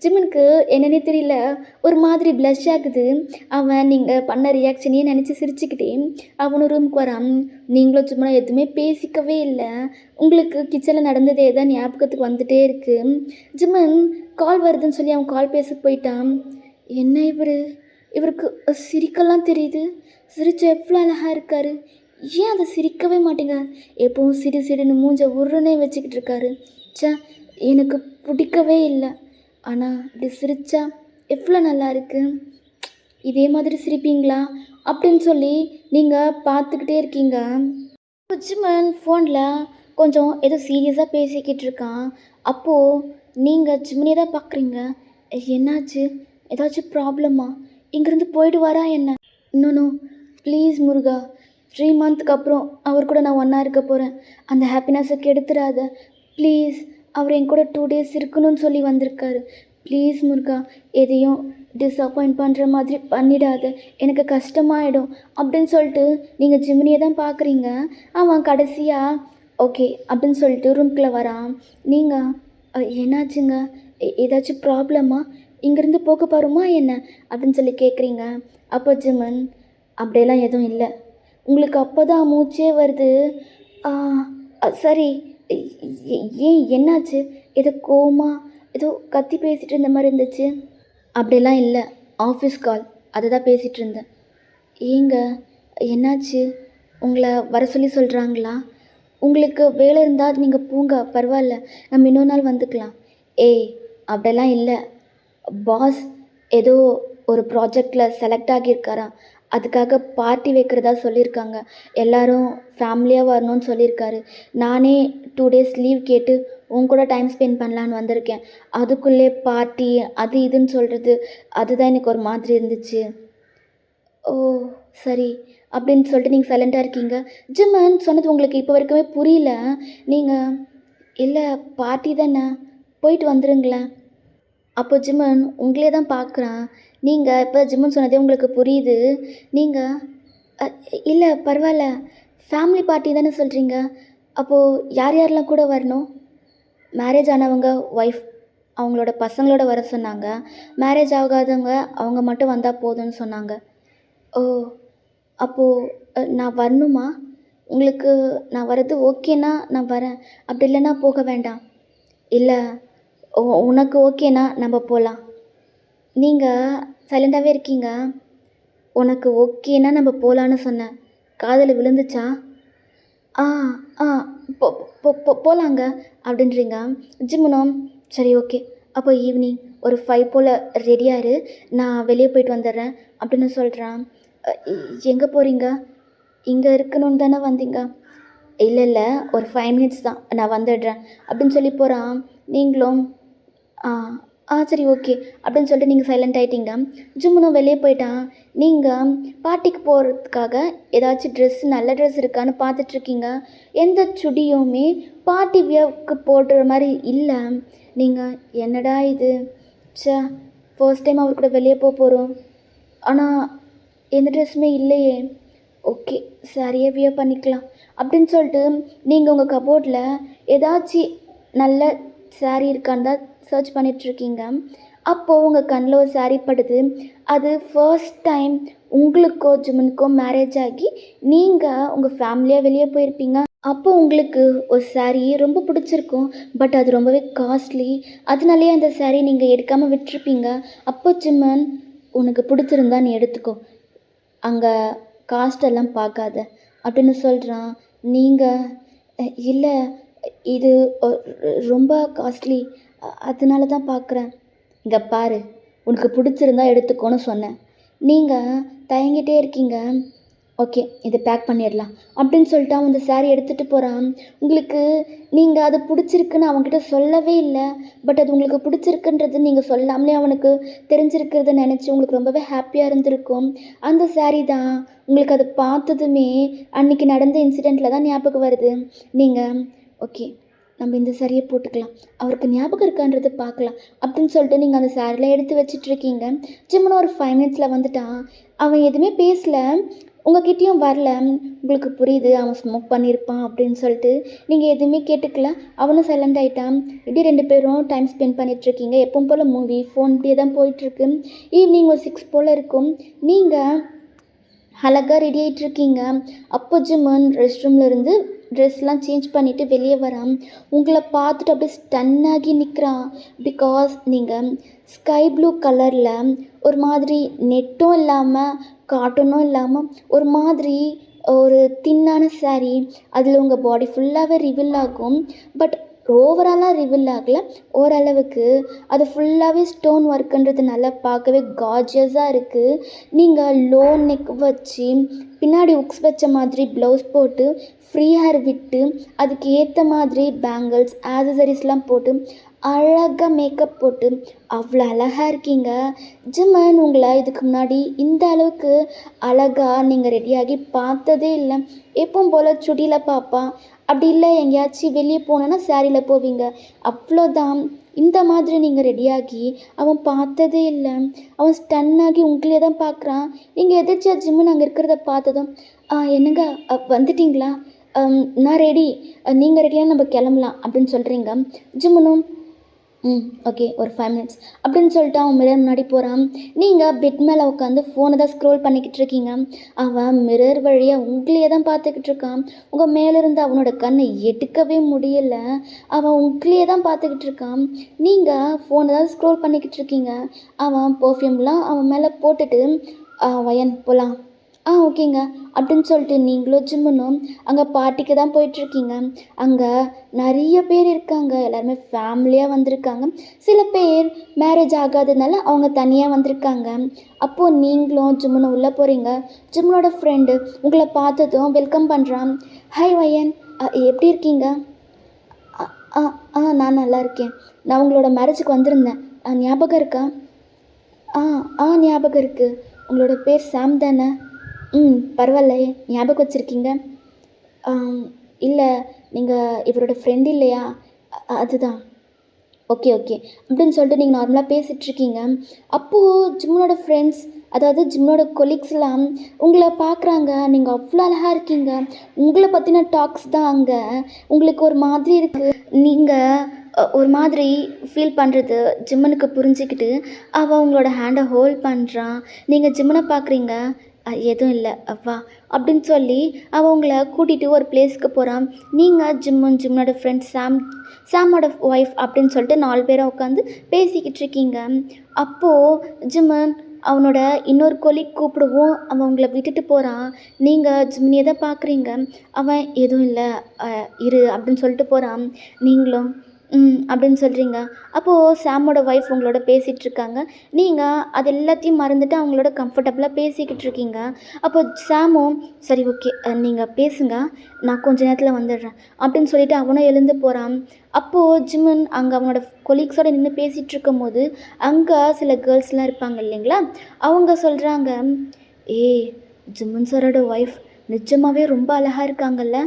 ஜிம்முனுக்கு என்னன்னே தெரியல, ஒரு மாதிரி ப்ளஷ் ஆகுது. அவன் நீங்கள் பண்ண ரியாக்ஷனையே நினச்சி சிரிச்சுக்கிட்டே அவனும் ரூமுக்கு வரான். நீங்களும் சும்மா எதுவுமே பேசிக்கவே இல்லை. உங்களுக்கு கிச்சனில் நடந்ததே தான் ஞாபகத்துக்கு வந்துகிட்டே இருக்குது. ஜிம்மன் கால் வருதுன்னு சொல்லி அவன் கால் பேச போயிட்டான். என்ன இவருக்கு சிரிக்கலாம் தெரியுது. சிரிச்சா எவ்வளோ அழகாக இருக்கார். ஏன் அதை சிரிக்கவே மாட்டேங்க? எப்பவும் சிடு சிடுன்னு மூஞ்ச உருன்னே வச்சுக்கிட்டு இருக்காரு. ச்சே, எனக்கு பிடிக்கவே இல்லை. ஆனால் இப்படி சிரிச்சா எவ்வளோ நல்லா இருக்கு. இதே மாதிரி சிரிப்பீங்களா அப்படின்னு சொல்லி நீங்கள் பார்த்துக்கிட்டே இருக்கீங்க. ஜிம்மன் ஃபோனில் கொஞ்சம் ஏதோ சீரியஸாக பேசிக்கிட்டு இருக்கான். அப்போது நீங்கள் ஜிம்மனே தான் பார்க்குறீங்க. என்னாச்சு? ஏதாச்சும் ப்ராப்ளமா? இங்கேருந்து போயிடுவாரா என்ன? "நோ, ப்ளீஸ் முருகா, 3 மந்த்துக்கு அப்புறம் அவர் கூட நான் ஒன்றா இருக்க போகிறேன். அந்த ஹாப்பினஸை கெடுத்துடாத ப்ளீஸ். அவர் என் கூட 2 டேஸ் இருக்கணும்னு சொல்லி வந்திருக்காரு. ப்ளீஸ் முருகா, எதையும் டிஸப்பாயிண்ட் பண்ணுற மாதிரி பண்ணிடாத. எனக்கு கஷ்டமாயிடும்." அப்படின்னு சொல்லிட்டு நீங்கள் ஜிம்னியை தான் பார்க்குறீங்க. அவன் கடைசியாக ஓகே அப்படின்னு சொல்லிட்டு ரூம்குள்ளே வரான். நீங்கள், என்னாச்சுங்க? ஏதாச்சும் ப்ராப்ளமா? இங்கேருந்து போக போகிறோமா என்ன?" அப்படின்னு சொல்லி கேட்குறீங்க. அப்போ ஜிம்மன், "அப்படியெல்லாம் எதுவும் இல்லை. உங்களுக்கு அப்போ தான் மூச்சே வருது." சரி, ஏன் என்னாச்சு? ஏதோ கோவமா ஏதோ கத்தி பேசிகிட்டு இருந்த மாதிரி இருந்துச்சு." "அப்படியெல்லாம் இல்லை, ஆஃபீஸ் கால், அதை தான் பேசிகிட்டு இருந்தேன்." "ஏங்க, என்னாச்சு? உங்களை வர சொல்லி சொல்கிறாங்களா? உங்களுக்கு வேலை இருந்தால் நீங்கள் போங்க, பரவாயில்ல, நம்ம இன்னொரு நாள் வந்துக்கலாம்." "ஏய், அப்படிலாம் இல்லை. பாஸ் ஏதோ ஒரு ப்ராஜெக்டில் செலக்ட் ஆகியிருக்காராம். அதுக்காக பார்ட்டி வைக்கிறதா சொல்லியிருக்காங்க. எல்லாரும் ஃபேமிலியாக வரணும்னு சொல்லியிருக்காரு. நானே 2 டேஸ் லீவ் கேட்டு உன் கூட டைம் ஸ்பெண்ட் பண்ணலான்னு வந்திருக்கேன். அதுக்குள்ளே பார்ட்டி அது இதுன்னு சொல்கிறது, அதுதான் எனக்கு ஒரு மாதிரி இருந்துச்சு. ஓ! சரி. அப்படின்னு சொல்லிட்டு நீங்க சைலண்ட்டா இருக்கீங்க. ஜிம்மன் சொன்னது உங்களுக்கு இப்போ வரைக்குமே புரியல. நீங்க இல்ல பார்ட்டி தானே, போயிட்டு வந்துருங்களேன். அப்போ ஜிம்மன் உங்களே தான் பார்க்குறான். நீங்க இப்போ ஜிம்மன் சொன்னதே உங்களுக்கு புரியுது. நீங்க அ இல்ல பரவால்ல. ஃபேமிலி பார்ட்டி தானே சொல்றீங்க. அப்போ யார் யாரெல்லாம் கூட வரணும்? மேரேஜ் ஆனவங்க, ஒய்ஃப் அவங்களோட பசங்களோட வர சொன்னாங்க. மேரேஜ் ஆகாதவங்க அவங்க மட்டும் வந்தா போதும்னு சொன்னாங்க. ஓ! அப்போ நான் வரணுமா? உங்களுக்கு நான் வர்றது ஓகேன்னா நான் வரேன். அப்படி இல்லைன்னா போக வேண்டாம். இல்ல உனக்கு ஓகேனா நம்ம போலாம். நீங்க சைலண்டாவே இருக்கீங்க. உனக்கு ஓகேனா நம்ம போலான்னு சொன்னேன். காதுல விழுந்துச்சா? ஆ, ஆ போ போ போ போலாங்க அப்படின்றீங்க. ஜிம்முனும் சரி ஓகே. அப்போ ஈவினிங் ஒரு 5 போல் ரெடியா இரு. நான் வெளியே போயிட்டு வந்துடுறேன் அப்படின்னு சொல்கிறான். எங்கே போகிறீங்க? இங்கே இருக்கணும்னு தானே வந்தீங்க? இல்லை இல்லை ஒரு 5 மினிட்ஸ் தான் நான் வந்துடுறேன் அப்படின்னு சொல்லி போகிறான். நீங்களும் ஆ ஆ சரி ஓகே அப்படின்னு சொல்லிட்டு நீங்கள் சைலண்ட் ஆகிட்டீங்க. ஜிம்முனும் வெளியே போயிட்டான். நீங்கள் பார்ட்டிக்கு போகிறதுக்காக ஏதாச்சும் ட்ரெஸ் நல்ல ட்ரெஸ் இருக்கான்னு பார்த்துட்ருக்கீங்க. எந்த சுடியுமே பார்ட்டி வியர்க்கு போடுற மாதிரி இல்லை. நீங்கள் என்னடா இது, ச்சே ஃபர்ஸ்ட் டைம் அவர் கூட வெளியே போகிறோம், ஆனால் எந்த ட்ரெஸ்ஸுமே இல்லையே, ஓகே சாரியே வியர் பண்ணிக்கலாம் அப்படின்னு சொல்லிட்டு நீங்கள் உங்கள் கபோர்டில் ஏதாச்சும் நல்ல சாரீ இருக்கான்னு தான் சர்ச் பண்ணிகிட்ருக்கீங்க. அப்போது உங்கள் கண்ணில் ஒரு சாரீ படுது. அது ஃபர்ஸ்ட் டைம் உங்களுக்கோ ஜிம்மனுக்கோ மேரேஜ் ஆகி நீங்கள் உங்கள் ஃபேமிலியாக வெளியே போயிருப்பீங்க. அப்போ உங்களுக்கு ஒரு சாரீ ரொம்ப பிடிச்சிருக்கும். பட் அது ரொம்பவே காஸ்ட்லி. அதனாலேயே அந்த சாரீ நீங்கள் எடுக்காமல் விட்டுருப்பீங்க. அப்போ ஜிம்மன் உனக்கு பிடிச்சிருந்தா நீ எடுத்துக்கோ, அங்கே காஸ்டெல்லாம் பார்க்காத அப்படின்னு சொல்கிறான். நீங்கள் இல்லை இது ரொம்ப காஸ்ட்லி, அதனால தான் பார்க்குறேன். இங்கே பாரு, உனக்கு பிடிச்சிருந்தா எடுத்துக்கோன்னு சொன்னேன். நீங்கள் தயங்கிட்டே இருக்கீங்க. ஓகே இதை பேக் பண்ணிடலாம் அப்படின்னு சொல்லிட்டு அவன் அந்த சாரீ எடுத்துகிட்டு போகிறான். உங்களுக்கு நீங்கள் அது பிடிச்சிருக்குன்னு அவன்கிட்ட சொல்லவே இல்லை. பட் அது உங்களுக்கு பிடிச்சிருக்குன்றது நீங்கள் சொல்லாமலே அவனுக்கு தெரிஞ்சிருக்கிறத நினச்சி உங்களுக்கு ரொம்பவே ஹாப்பியாக இருந்திருக்கும். அந்த சாரீ தான் உங்களுக்கு அதை பார்த்ததுமே அன்றைக்கி நடந்த இன்சிடெண்ட்டில் தான் ஞாபகம் வருது. நீங்கள் ஓகே நம்ம இந்த சாரியை போட்டுக்கலாம், அவருக்கு ஞாபகம் இருக்கான்றது பார்க்கலாம் அப்படின்னு சொல்லிட்டு நீங்கள் அந்த சாரியில் எடுத்து வச்சிட்ருக்கீங்க. ஜிம்முன்னு ஒரு 5 மினிட்ஸில் வந்துட்டான். அவன் எதுவுமே பேசலை, உங்ககிட்டயும் வரல. உங்களுக்கு புரியுது அவன் ஸ்மோக் பண்ணியிருப்பான் அப்படின்னு சொல்லிட்டு நீங்கள் எதுவுமே கேட்டுக்கல. அவனும் சைலண்ட் ஆகிட்டான். இப்படி 2 பேரும் டைம் ஸ்பெண்ட் பண்ணிகிட்ருக்கீங்க. எப்பவும் போல் மூவி ஃபோன் இப்படியே தான் போயிட்டுருக்கு. ஈவினிங் ஒரு 6 போல் இருக்கும். நீங்கள் அழகாக ரெடி ஆகிட்ருக்கீங்க. அப்போ ஜிம்மன் ரெஸ்ட் ரூம்லேருந்து ட்ரெஸ்லாம் சேஞ்ச் பண்ணிவிட்டு வெளியே வரான். உங்களை பார்த்துட்டு அப்படியே ஸ்டன் ஆகி நிற்கிறான். பிகாஸ் நீங்கள் ஸ்கை ப்ளூ கலரில் ஒரு மாதிரி நெட்டும் இல்லாமல் காட்டனும் இல்லாமல் ஒரு மாதிரி ஒரு தின்னான சாரீ, அதில் உங்கள் பாடி ஃபுல்லாகவே ரிவீல் ஆகும். பட் ஓவராலாக ரிவீல் ஆகலை, ஓரளவுக்கு. அது ஃபுல்லாகவே ஸ்டோன் ஒர்க்குன்றதுனால பார்க்கவே கார்ஜியஸாக இருக்குது. நீங்கள் லோ நெக் வச்சு பின்னாடி உக்ஸ் வச்ச மாதிரி ப்ளவுஸ் போட்டு ஃப்ரீ ஹேர் விட்டு அதுக்கு ஏற்ற மாதிரி பேங்கிள்ஸ் ஆக்சசரிஸ்லாம் போட்டு அழகாக மேக்கப் போட்டு அவ்வளோ அழகாக இருக்கீங்க. ஜிம்மன் உங்களை இதுக்கு முன்னாடி இந்த அளவுக்கு அழகாக நீங்கள் ரெடியாகி பார்த்ததே இல்லை. எப்பவும் போல் சுடியில் பார்ப்பான், அப்படி இல்லை எங்கேயாச்சும் வெளியே போனோன்னா சாரியில் போவீங்க, அவ்வளோதான். இந்த மாதிரி நீங்கள் ரெடியாகி அவன் பார்த்ததே இல்லை. அவன் ஸ்டன் ஆகி உங்களே தான் பார்க்குறான். நீங்கள் எதிர்ச்சியா ஜிம்மன் அங்கே இருக்கிறத பார்த்ததும் என்னங்க வந்துட்டிங்களா, நான் ரெடி, நீங்கள் ரெடியாக நம்ம கிளம்பலாம் அப்படின்னு சொல்கிறீங்க. ஜிம்மனும் ஓகே ஒரு 5 மினிட்ஸ் அப்படின்னு சொல்லிட்டு அவன் மிரர் முன்னாடி போகிறான். நீங்கள் பெட் மேலே உட்காந்து ஃபோனை தான் ஸ்க்ரோல் பண்ணிக்கிட்டு இருக்கீங்க. அவன் மிரர் வழியாக உங்களையே தான் பார்த்துக்கிட்டு இருக்கான். உங்கள் மேலேருந்து அவனோட கண்ணை எடுக்கவே முடியலை. அவன் உங்களையே தான் பார்த்துக்கிட்டு இருக்கான். நீங்கள் ஃபோனை தான் ஸ்க்ரோல் பண்ணிக்கிட்டு இருக்கீங்க. அவன் பர்ஃப்யூம்லாம் அவன் மேலே போட்டுட்டு வயன் போகலாம் ஓகேங்க. அப்படின்னு சொல்லிட்டு நீங்களும் ஜிம்முனும் அங்கே பார்ட்டிக்கு தான் போயிட்டுருக்கீங்க. அங்கே நெறைய பேர் இருக்காங்க. எல்லாருமே ஃபேமிலியா வந்திருக்காங்க. சில பேர் மேரேஜ் ஆகாதனால அவங்க தனியா வந்திருக்காங்க. அப்போது நீங்களும் ஜிம்முனும் உள்ளே போகிறீங்க. ஜிம்முனோட ஃப்ரெண்டு உங்கள பார்த்ததும் வெல்கம் பண்ணுறான். ஹாய் வயன், எப்படி இருக்கீங்க? அ ஆ நான் நல்லா இருக்கேன். நான் உங்களோட மேரேஜுக்கு வந்திருந்தேன். ஞாபகம் இருக்கா? ஆ ஞாபகம் இருக்கு. உங்களோட பேர் சாம் தானே? பரவாயில்லையே, ஞாபகம் வச்சுருக்கீங்க. ஆம், இல்ல, நீங்க இவரோட ஃப்ரெண்ட் இல்லையா? அதுதான். Okay, okay. அப்படின்னு சொல்லிட்டு நீங்க நார்மலா பேசிட்டுருக்கீங்க. அப்போது ஜிம்முனோட ஃப்ரெண்ட்ஸ், அதாவது ஜிம்முனோட கொலீக்ஸ்லாம் உங்கள பார்க்குறாங்க. நீங்க அவ்வளோ அழகா இருக்கீங்க. உங்கள பத்தின டாக்ஸ் தான் அங்க. உங்களுக்கு ஒரு மாதிரி இருக்கு. நீங்க ஒரு மாதிரி ஃபீல் பண்ணுறது ஜிம்மனுக்கு புரிஞ்சுக்கிட்டு, அவன் உங்களோட ஹேண்டை ஹோல்ட் பண்ணுறான். நீங்க ஜிம்மன பார்க்குறீங்க. எதுவும் இல்ல, வா அப்படின்னு சொல்லி அவன் உங்கள கூட்டிட்டு ஒரு பிளேஸ்க்கு போகிறான். நீங்கள் ஜிம்மனோட ஃப்ரெண்ட் சாமோட ஒய்ஃப் அப்படின்னு சொல்லிட்டு 4 பேரும் உட்காந்து பேசிக்கிட்டு இருக்கீங்க. அப்போது ஜிம்மன் அவனோட இன்னொரு கொலீக் கூப்பிடவும் அவன் உங்களை விட்டுட்டு போகிறான். நீங்கள் ஜிம்னியை தான் பார்க்குறீங்க. அவன் எதுவும் இல்லை, இரு அப்படின்னு சொல்லிட்டு போகிறான். நீங்களும் அப்படின்னு சொல்கிறீங்க. அப்போது சாமோட ஒய்ஃப் உங்களோட பேசிகிட்டு இருக்காங்க. நீங்கள் அது எல்லாத்தையும் மறந்துட்டு அவங்களோட கம்ஃபர்டபுளாக பேசிக்கிட்டு இருக்கீங்க. அப்போ சாமும், சரி ஓகே, நீங்கள் பேசுங்க, நான் கொஞ்ச நேரத்தில் வந்துடுறேன் அப்படின்னு சொல்லிட்டு அவனும் எழுந்து போகிறான். அப்போது ஜிம்மன் அங்கே அவனோட கொலீக்ஸோடு நின்று பேசிகிட்டு இருக்கும்போது அங்கே சில கேர்ள்ஸ்லாம் இருப்பாங்க இல்லைங்களா, அவங்க சொல்கிறாங்க, ஏய், ஜிம்மன் சாரோட ஒய்ஃப் நிஜமாகவே ரொம்ப அழகாக இருக்காங்கல்ல.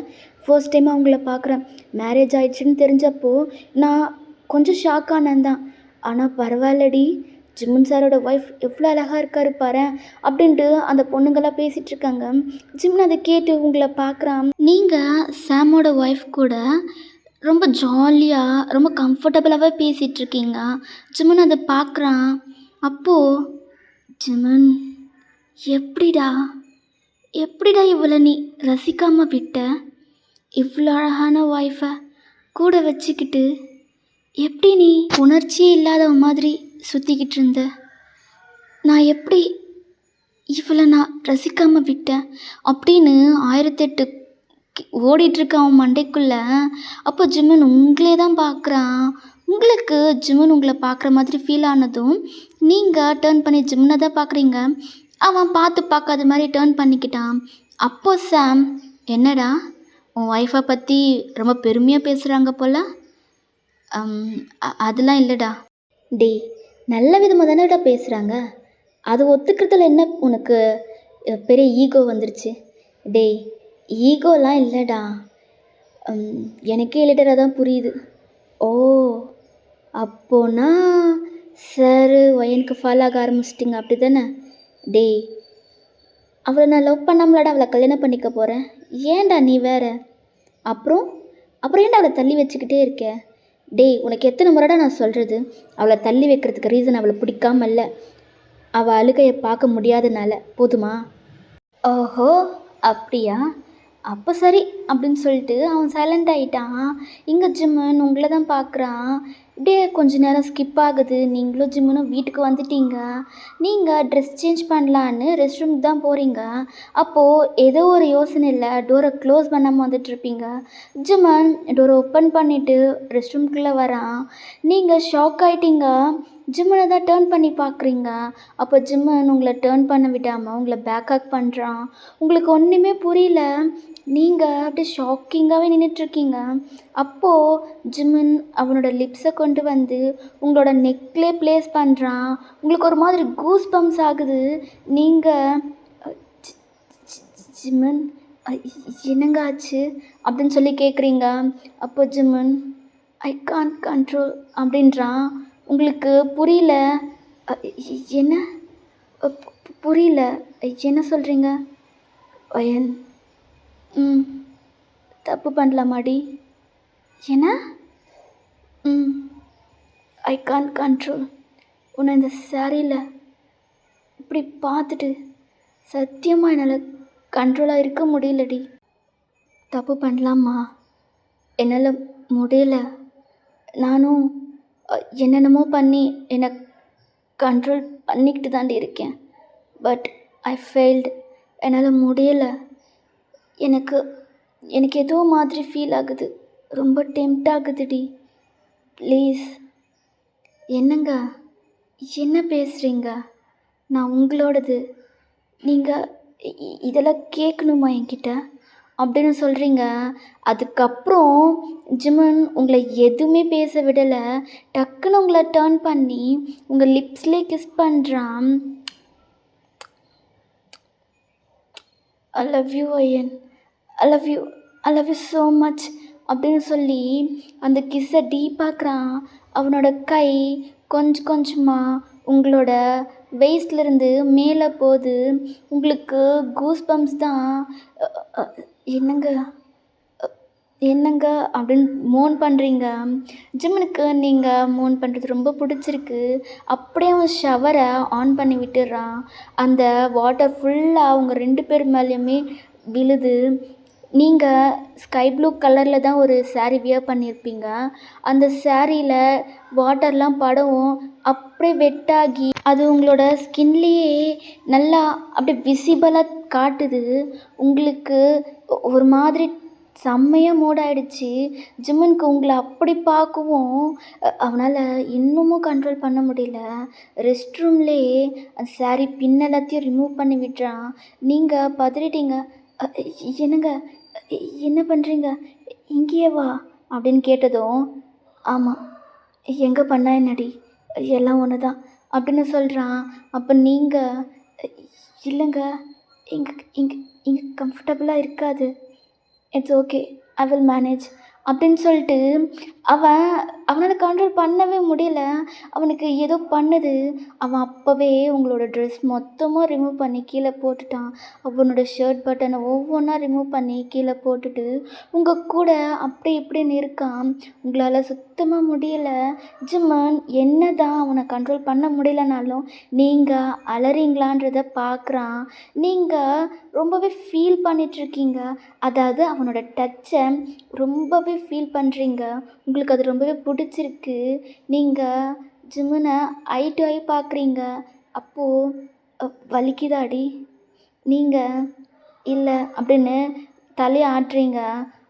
ஃபர்ஸ்ட் டைம் அவங்கள பார்க்குறேன். மேரேஜ் ஆயிடுச்சுன்னு தெரிஞ்சப்போ நான் கொஞ்சம் ஷாக் ஆனேன் தான். ஆனால் பரவாயில்லடி, ஜிம்மன் சாரோட ஒய்ஃப் எவ்வளோ அழகாக இருக்காரு பாரேன் அப்படின்ட்டு அந்த பொண்ணுங்களாம் பேசிகிட்ருக்காங்க. ஜிம்மன் அதை கேட்டு உங்களை பார்க்குறான். நீங்கள் சாமோட ஒய்ஃப் கூட ரொம்ப ஜாலியாக ரொம்ப கம்ஃபர்டபுளாகவே பேசிகிட்ருக்கீங்க. ஜிம்மன் அதை பார்க்குறான். அப்போது ஜிம்மன், எப்படிடா எப்படிடா இவளை நீ ரசிக்காமல் விட்ட? இவ்வளோ அழகான ஒய்ஃபை கூட வச்சுக்கிட்டு எப்படி நீ உணர்ச்சியே இல்லாதவ மாதிரி சுற்றிக்கிட்டு இருந்த? நான் எப்படி இவளை நான் ரசிக்காமல் விட்டேன் அப்படின்னு 1008 ஓடிட்டுருக்க அவன் மண்டைக்குள்ளே. அப்போ ஜிம்மன் உங்களே தான் பார்க்குறான். உங்களுக்கு ஜிம்மன் உங்களை பார்க்குற மாதிரி ஃபீல் ஆனதும் நீங்கள் டேர்ன் பண்ணி ஜிம்மனை தான் பார்க்குறீங்க. அவன் பார்த்து பார்க்காத மாதிரி டேர்ன் பண்ணிக்கிட்டான். அப்போது சாம், என்னடா உன் ஒய்ஃபை பற்றி ரொம்ப பெருமையாக பேசுகிறாங்க போல்? அதெல்லாம் இல்லைடா. டேய், நல்ல விதமாக தானேடா பேசுகிறாங்க. அது ஒத்துக்கிறதுல என்ன உனக்கு பெரிய ஈகோ வந்துருச்சு? டேய், ஈகோலாம் இல்லைடா. எனக்கே லிட்டராக தான் புரியுது. ஓ, அப்போனா சார் ஒயனுக்கு ஃபாலோ ஆக ஆரம்பிச்சிட்டிங்க அப்படி தானே? டேய், அவளை நான் லவ் பண்ணாமலாடா அவளை கல்யாணம் பண்ணிக்க போகிறேன். ஏன்டா நீ வேற? அப்புறம் ஏன்டா அவளை தள்ளி வச்சுக்கிட்டே இருக்க? டேய், உனக்கு எத்தனை முறைடா நான் சொல்கிறது, அவளை தள்ளி வைக்கிறதுக்கு ரீசன் அவளை பிடிக்காம இல்லை, அவள் அழுகையை பார்க்க முடியாதனால. போதுமா? ஓஹோ, அப்படியா? அப்போ சரி அப்படின்னு சொல்லிட்டு அவன் சைலண்ட் ஆகிட்டான். இங்கே ஜிம்மன் உங்களை தான் பார்க்குறான். இப்படியே கொஞ்ச நேரம் ஸ்கிப் ஆகுது. நீங்களும் ஜிம்மனும் வீட்டுக்கு வந்துட்டீங்க. நீங்கள் ட்ரெஸ் சேஞ்ச் பண்ணலான்னு ரெஸ்ட் ரூமுக்கு தான் போகிறீங்க. அப்போது ஏதோ ஒரு யோசனையில் டோரை க்ளோஸ் பண்ணாமல் வந்துட்டுருப்பீங்க. ஜிம்மன் டோரை ஓப்பன் பண்ணிவிட்டு ரெஸ்ட் ரூம்குள்ளே வரான். நீங்கள் ஷாக் ஆகிட்டீங்க. ஜிம்மனை தான் டேர்ன் பண்ணி பார்க்குறீங்க. அப்போ ஜிம்மன் உங்களை டேர்ன் பண்ண விடாமல் உங்களை பேக் ஹக் பண்ணுறான். உங்களுக்கு ஒன்றுமே புரியல. நீங்கள் அப்படியே ஷாக்கிங்காகவே நின்றுட்டுருக்கீங்க. அப்போது ஜிம்மன் அவனோட லிப்ஸை கொண்டு வந்து உங்களோட நெக்லே ப்ளேஸ் பண்ணுறான். உங்களுக்கு ஒரு மாதிரி கூஸ் பம்ப்ஸ் ஆகுது. நீங்கள் ஜிம்மன், என்னங்க ஆச்சு அப்படின்னு சொல்லி கேட்குறீங்க. அப்போ ஜிம்மன், ஐ கான்ட் கண்ட்ரோல் அப்படின்றான். உங்களுக்கு புரியல. என்ன புரியல, என்ன சொல்கிறீங்க? ஒயன், தப்பு பண்ணலாமாடி? என்ன? I can't control. உன்னை இந்த சாரியில் இப்படி பார்த்துட்டு சத்தியமாக என்னால் கண்ட்ரோலாக இருக்க முடியலடி. தப்பு பண்ணலாமா? என்னால் முடியல. நானும் என்னென்னமோ பண்ணி என்னை கண்ட்ரோல் பண்ணிக்கிட்டு தாண்டி இருக்கேன். But I failed. என்னால் முடியல. எனக்கு எனக்கு ஏதோ மாதிரி ஃபீல் ஆகுது. ரொம்ப டெம்ப்ட் ஆகுதுடி. ப்ளீஸ். என்னங்க? என்ன பேசுகிறீங்க? நான் உங்களோடது. நீங்கள் இதெல்லாம் கேட்கணுமா என்கிட்ட? அப்படின்னு சொல்கிறீங்க. அதுக்கப்புறம் ஜிமன் உங்களை எதுவுமே பேச விடலை. டக்குன்னு உங்களை டர்ன் பண்ணி உங்கள் லிப்ஸ்லேயே கிஸ் பண்ணுறான். I love you Ayan. I love you. I love you so much அப்படின்னு சொல்லி அந்த கிஸ்ஸை டீப்பாக்குறான். அவனோட கை கொஞ்சம் கொஞ்சமாக உங்களோட வெயிஸ்ட்லேருந்து மேலே போகுது. உங்களுக்கு கூஸ் பம்ப்ஸ் தான். என்னங்க என்னங்க அப்படின்னு மோன் பண்ணுறீங்க. ஜிம்மனுக்கு நீங்கள் மோன் பண்ணுறது ரொம்ப பிடிச்சிருக்கு. அப்படியே அவன் ஷவரை ஆன் பண்ணி விட்டுடுறான். அந்த வாட்டர் ஃபுல்லாக அவங்க 2 பேர் மேலேயுமே விழுது. நீங்கள் ஸ்கை ப்ளூ கலரில் தான் ஒரு சாரீ வியர் பண்ணியிருப்பீங்க. அந்த சாரியில் வாட்டர்லாம் படவும் அப்படியே வெட்டாகி அது உங்களோட ஸ்கின்லேயே நல்லா அப்படியே விசிபிளாக காட்டுது. உங்களுக்கு ஒரு மாதிரி செம்மையாக மூடாயிடுச்சு. ஜிம்மனுக்கு உங்களை அப்படி பார்க்கவும் அவனால் இன்னமும் கண்ட்ரோல் பண்ண முடியல. ரெஸ்ட் ரூம்லேயே அந்த சாரீ பின் எல்லாத்தையும் ரிமூவ் பண்ணி விட்டுறான். நீங்கள் பதறிட்டீங்க. என்னங்க என்ன பண்ணுறீங்க? இங்கேயே வா அப்படின்னு கேட்டதும், ஆமாம் எங்கே பண்ணா என்னடி, எல்லாம் ஒன்று தான் அப்படின்னு சொல்கிறான். அப்போ நீங்கள், இல்லைங்க இங்கே இங்கே இங்கே கம்ஃபர்டபுளாக இருக்காது, it's okay, I will manage அப்படின்னு சொல்லிட்டு அவனால் கண்ட்ரோல் பண்ணவே முடியல. அவனுக்கு ஏதோ பண்ணுது. அவன் அப்போவே உங்களோட ட்ரெஸ் மொத்தமாக ரிமூவ் பண்ணி கீழே போட்டுட்டான். அவனோட ஷர்ட் பட்டனை ஒவ்வொன்றா ரிமூவ் பண்ணி கீழே போட்டுட்டு உங்கள் கூட அப்படி இப்படின்னு இருக்கான். உங்களால் சுத்தமாக முடியல. ஜிம்மன் என்ன தான் அவனை கண்ட்ரோல் பண்ண முடியலனாலும் நீங்கள் அலறீங்களான்றதை பார்க்குறான். நீங்கள் ரொம்பவே ஃபீல் பண்ணிகிட்ருக்கீங்க. அதாவது அவனோட டச்சை ரொம்பவே ஃபீல் பண்ணுறீங்க. உங்களுக்கு அது ரொம்பவே பிடிச்சிருக்கு. நீங்கள் ஜிம்மனை ஐ டு ஐ பார்க்குறீங்க. அப்போது வலிக்குதாடி? நீங்கள் இல்லை அப்படின்னு தலையை ஆட்டுறீங்க.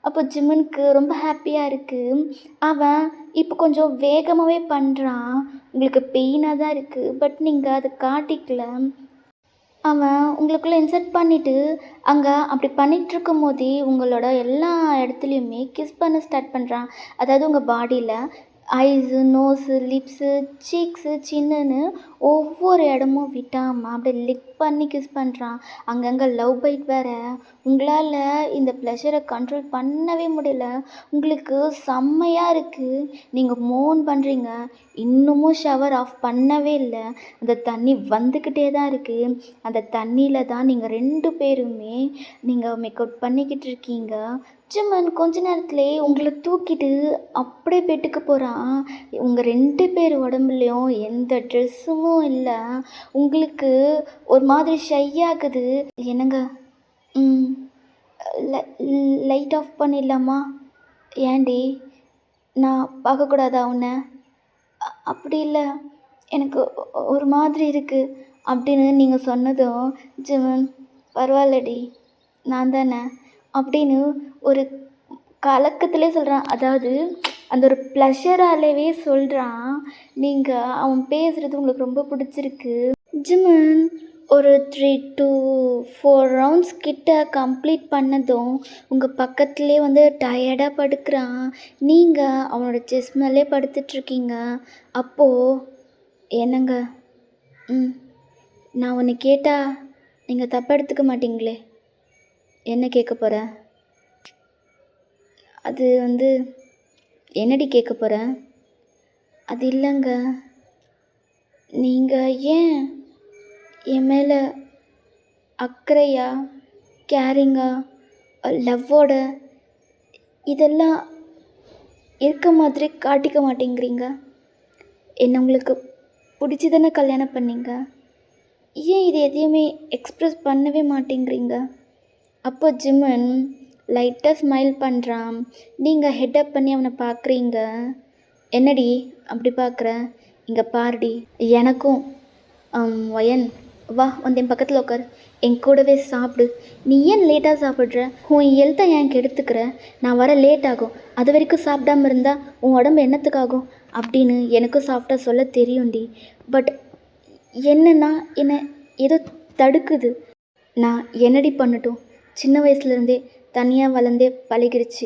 அப்போ ஜிம்மனுக்கு ரொம்ப ஹாப்பியாக இருக்குது. அவன் இப்போ கொஞ்சம் வேகமாகவே பண்ணுறான். உங்களுக்கு பெயினாக தான் இருக்குது, பட் நீங்கள் அதை காட்டிக்கல. அவன் உங்களுக்குள்ளே இன்சர்ட் பண்ணிவிட்டு அங்கே அப்படி பண்ணிகிட்ருக்கும் போதே உங்களோட எல்லா இடத்துலையுமே கிஸ் பண்ண ஸ்டார்ட் பண்ணுறான். அதாவது உங்கள் பாடியில் ஐஸு, நோஸு, லிப்ஸு, சீக்ஸு, சின்னுன்னு ஒவ்வொரு இடமும் விட்டாமல் அப்படியே லிக் பண்ணி கிஸ் பண்ணுறான். அங்கங்கே லவ் பைட் வேறு. உங்களால் இந்த ப்ளஷரை கண்ட்ரோல் பண்ணவே முடியல. உங்களுக்கு செம்மையாக இருக்குது. நீங்கள் மோன் பண்ணுறீங்க. இன்னமும் ஷவர் ஆஃப் பண்ணவே இல்லை. அந்த தண்ணி வந்துக்கிட்டே தான் இருக்குது. அந்த தண்ணியில் தான் நீங்கள் 2 பேருமே நீங்கள் மேக் அவுட் பண்ணிக்கிட்டு இருக்கீங்க. ஜிம்மன் கொஞ்ச நேரத்துலேயே உங்களை தூக்கிட்டு அப்படியே பெட்டுக்கு போகிறான். உங்கள் 2 பேர் உடம்புலையும் எந்த ட்ரெஸ்ஸும் இல்லை. உங்களுக்கு ஒரு மாதிரி ஷை ஆகுது. என்னங்க லைட் ஆஃப் பண்ணிடலாமா? ஏன்டி, நான் பார்க்கக்கூடாதா உன்னை? அப்படி இல்லை, எனக்கு ஒரு மாதிரி இருக்குது அப்படின்னு நீங்கள் சொன்னதும் ஜிம்மன், பரவாயில்லடி நான் தானே அப்படின்னு ஒரு கலக்கத்திலே சொல்கிறான். அதாவது அந்த ஒரு ப்ளஷராலவே சொல்கிறான். நீங்கள் அவன் பேசுகிறது உங்களுக்கு ரொம்ப பிடிச்சிருக்கு. ஜிம்மன் ஒரு 3 to 4 ரவுண்ட்ஸ் கிட்ட கம்ப்ளீட் பண்ணதும் உங்கள் பக்கத்துலேயே வந்து டயர்டாக படுக்கிறான். நீங்கள் அவனோட செஸ் மேலே படுத்துட்ருக்கீங்க. அப்போது, என்னங்க, நான் ஒன்று கேட்டால் நீங்கள் தப்பாக எடுத்துக்க மாட்டீங்களே? என்ன கேட்க போகிற? அது வந்து என்னடி கேட்க போகிற? அது இல்லைங்க, நீங்கள் ஏன் என் மேலே அக்கறையா, கேரிங்கா, லவ்வோட இதெல்லாம் இருக்க மாதிரி காட்டிக்க மாட்டேங்கிறீங்க? என்ன உங்களுக்கு பிடிச்சி தானே கல்யாணம் பண்ணீங்க. ஏன் இது எதையுமே எக்ஸ்ப்ரெஸ் பண்ணவே மாட்டேங்கிறீங்க? அப்போ ஜிம்மன் லைட்டாக ஸ்மைல் பண்ணுறான். நீங்கள் ஹெட்டப் பண்ணி அவனை பார்க்குறீங்க. என்னடி அப்படி பார்க்குற? இங்கே பாருடி, எனக்கும் வயன் வா வந்து என் பக்கத்தில் உட்காரு, என் கூடவே சாப்பிடு. நீ ஏன் லேட்டாக சாப்பிட்ற? உன் ஹெல்த்தை ஏன் கெடுத்துக்கிற? நான் வர லேட் ஆகும், அது வரைக்கும் சாப்பிடாம இருந்தால் உன் உடம்பு என்னத்துக்காகும் அப்படின்னு எனக்கும் சாஃப்டாக சொல்ல தெரியும்டி. பட் என்னன்னா என்ன ஏதோ தடுக்குது. நான் என்னடி பண்ணட்டும்? சின்ன வயசுலேருந்தே தனியாக வளர்ந்தே பழகிருச்சு.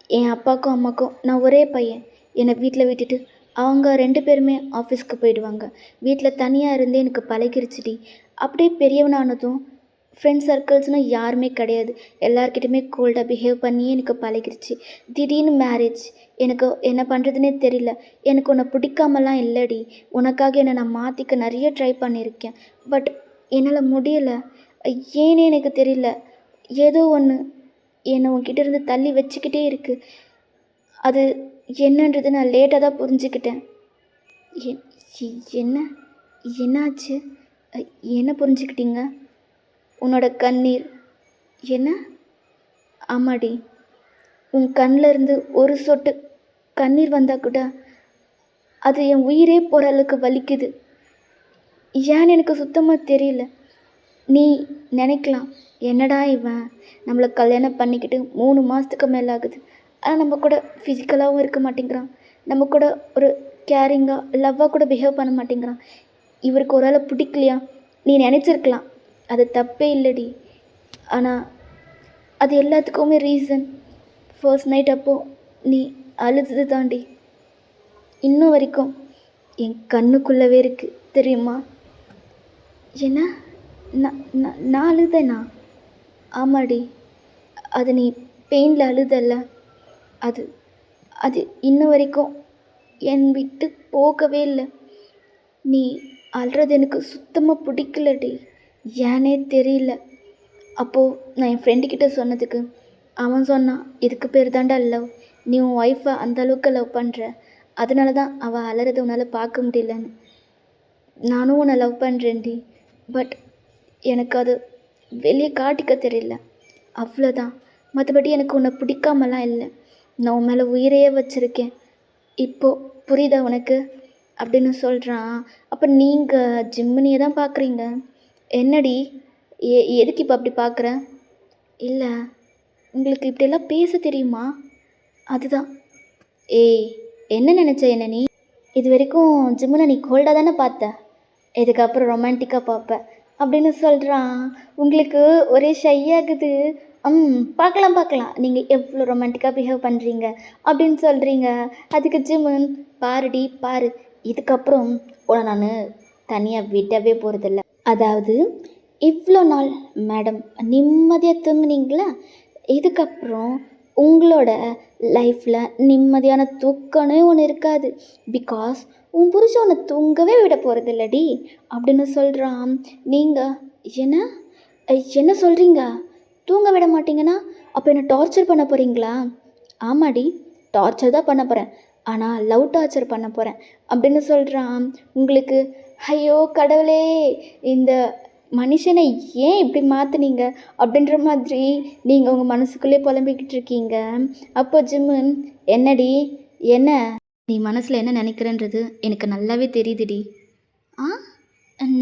என் அப்பாவுக்கும் அம்மாவுக்கும் நான் ஒரே பையன். என்னை வீட்டில் விட்டுட்டு அவங்க 2 பேருமே ஆஃபீஸ்க்கு போயிடுவாங்க. வீட்டில் தனியாக இருந்தே எனக்கு பழகிருச்சுடி. அப்படியே பெரியவனானதும் ஃப்ரெண்ட்ஸ் சர்க்கிள்ஸ்னால் யாருமே கிடையாது. எல்லார்கிட்டையுமே கோல்டாக பிஹேவ் பண்ணியே எனக்கு பழகிருச்சு. திடீர்னு மேரேஜ். எனக்கு என்ன பண்ணுறதுனே தெரியல. எனக்கு உன்னை பிடிக்காமலாம் இல்லைடி. உனக்காக என்னை நான் மாற்றிக்க நிறைய ட்ரை பண்ணியிருக்கேன். பட் என்னால் முடியலை. ஏன்னே எனக்கு தெரியல. ஏதோ ஒன்று என்னை உன்கிட்ட இருந்து தள்ளி வச்சுக்கிட்டே இருக்குது. அது என்னன்றது நான் லேட்டாக தான் புரிஞ்சுக்கிட்டேன். என்ன என்னாச்சு? என்ன புரிஞ்சுக்கிட்டீங்க? உன்னோட கண்ணீர். என்ன? ஆமாடி, உன் கண்ணில் இருந்து ஒரு சொட்டு கண்ணீர் வந்தால் கூட அது என் உயிரே போகிற அளவுக்கு வலிக்குது. ஏன்னு எனக்கு சுத்தமாக தெரியல. நீ நினைக்கலாம், என்னடா இவன் நம்மளை கல்யாணம் பண்ணிக்கிட்டு 3 மாதத்துக்கு மேலே ஆகுது, ஆனால் நம்ம கூட ஃபிசிக்கலாகவும் இருக்க மாட்டேங்கிறான், நம்ம கூட ஒரு கேரிங்காக லவ்வாக கூட பிஹேவ் பண்ண மாட்டேங்கிறான், இவருக்கு ஒரு ஆளை பிடிக்கலையா? நீ நினச்சிருக்கலாம், அது தப்பே இல்லைடி. ஆனால் அது எல்லாத்துக்குமே ரீசன் ஃபர்ஸ்ட் நைட் அப்போது நீ அழுது தாண்டி இன்னும் வரைக்கும் என் கண்ணுக்குள்ளவே இருக்குது தெரியுமா? என்ன? நான் அழுதேனா? ஆமாடி, அது நீ பெயினில் அழுதல்ல, அது அது இன்ன வரைக்கும் என் விட்டு போகவே இல்லை. நீ அழுறது எனக்கு சுத்தமாக பிடிக்கலடி. ஏன்னே தெரியல. அப்போது நான் என் ஃப்ரெண்டுக்கிட்ட சொன்னதுக்கு அவன் சொன்னான், இதுக்கு பேர் தாண்டா லவ். நீ உன் ஒய்ஃபை அந்தளவுக்கு லவ் பண்ணுற, அதனால தான் அவள் அலறதை உன்னால் பார்க்க முடியலன்னு. நானும் உன்னை லவ் பண்ணுறேன்டி. பட் எனக்கு அது வெளியே காட்டிக்க தெரியல, அவ்வளோதான். மற்றபடி எனக்கு உன்னை பிடிக்காமலாம் இல்லை. நான் உன் மேலே உயிரையே வச்சுருக்கேன். இப்போது புரியுதா உனக்கு அப்படின்னு சொல்கிறான். அப்போ நீங்கள் ஜிம்மினியை தான் பார்க்குறீங்க. என்னடி எதுக்கு இப்போ அப்படி பார்க்குற? இல்லை, உங்களுக்கு இப்படியெல்லாம் பேச தெரியுமா? அதுதான். ஏய், என்ன நினச்ச என்ன நீ? இது வரைக்கும் ஜிம்மில் நீ கோல்டாக தானே பார்த்த, இதுக்கப்புறம் ரொமான்டிக்காக பார்ப்ப அப்படின்னு சொல்கிறான். உங்களுக்கு ஒரே ஷையாகுது. பார்க்கலாம், நீங்கள் எவ்வளோ ரொமான்டிக்காக பிஹேவ் பண்ணுறீங்க அப்படின்னு சொல்கிறீங்க. அதுக்கு ஜிம்மன், பாருடி பாரு, இதுக்கப்புறம் உன்னை நான் தனியாக விடவே போகிறதில்ல. அதாவது இவ்வளோ நாள் மேடம் நிம்மதியாக தூங்குனீங்களா, இதுக்கப்புறம் உங்களோட லைஃப்பில் நிம்மதியான தூக்கமே ஒன்று இருக்காது. பிகாஸ் உன் புருஷன் உன்னை தூங்கவே விட போகிறதில்லடி அப்படின்னு சொல்கிறான். நீங்கள் என்ன சொல்கிறீங்க? தூங்க விட மாட்டீங்கன்னா அப்போ என்னை டார்ச்சர் பண்ண போகிறீங்களா? ஆமாடி, டார்ச்சர் தான் பண்ண போகிறேன், ஆனால் லவ் டார்ச்சர் பண்ண போகிறேன் அப்படின்னு சொல்கிறான். உங்களுக்கு ஐயோ கடவுளே, இந்த மனுஷனை ஏன் இப்படி மாற்றுனீங்க அப்படின்ற மாதிரி நீங்கள் உங்கள் மனசுக்குள்ளே புலம்பிக்கிட்டு இருக்கீங்க. அப்போ ஜிம்மன், என்னடி என்ன நீ மனசில் என்ன நினைக்கிறன்றது எனக்கு நல்லாவே தெரியுதுடி.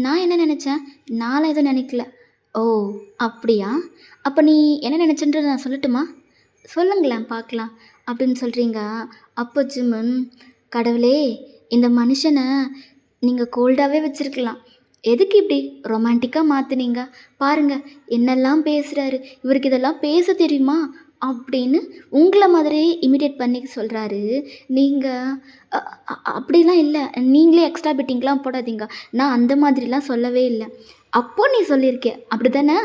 நான் என்ன நினச்சேன்? நானும் எதுவும் நினைக்கல. ஓ அப்படியா? அப்போ நீ என்ன நினச்சன்றது நான் சொல்லட்டுமா? சொல்லுங்களேன் பார்க்கலாம் அப்படின்னு சொல்கிறீங்க. அப்போ ஜிம்மன், கடவுளே, இந்த மனுஷனை நீங்கள் கோல்டாகவே வச்சுருக்கலாம், எதுக்கு இப்படி ரொமான்டிக்காக மாற்றுனீங்க? பாருங்கள் என்னெல்லாம் பேசுகிறாரு, இவருக்கு இதெல்லாம் பேச தெரியுமா அப்படின்னு உங்களை மாதிரியே இமிடேட் பண்ணி சொல்கிறாரு. நீங்கள் அப்படிலாம் இல்லை, நீங்களே எக்ஸ்ட்ரா பிட்டிங்லாம் போடாதீங்க, நான் அந்த மாதிரிலாம் சொல்லவே இல்லை. அப்போ நீ சொல்லியிருக்கே அப்படி தானே?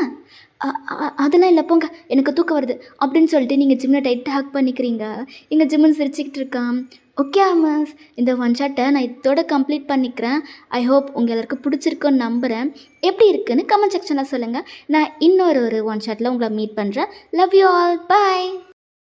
அதெல்லாம் இல்லை போங்க, எனக்கு தூக்கம் வருது அப்படின்னு சொல்லிட்டு நீங்கள் ஜிம்மில் டைட்டாக ஹக் பண்ணிக்கிறீங்க. இங்கே ஜிம்முன்னு சிரிச்சுக்கிட்டு இருக்கான். ஓகே ஆமாஸ், இந்த ஒன் ஷாட்டை நான் இதோட கம்ப்ளீட் பண்ணிக்கிறேன். ஐ ஹோப் உங்கள் எல்லாருக்கும் பிடிச்சிருக்குன்னு நம்புகிறேன். எப்படி இருக்குன்னு கமெண்ட் செக்ஷனில் சொல்லுங்கள். நான் இன்னொரு ஒன் ஷாட்டில் உங்களை மீட் பண்ணுறேன். Love you all, bye.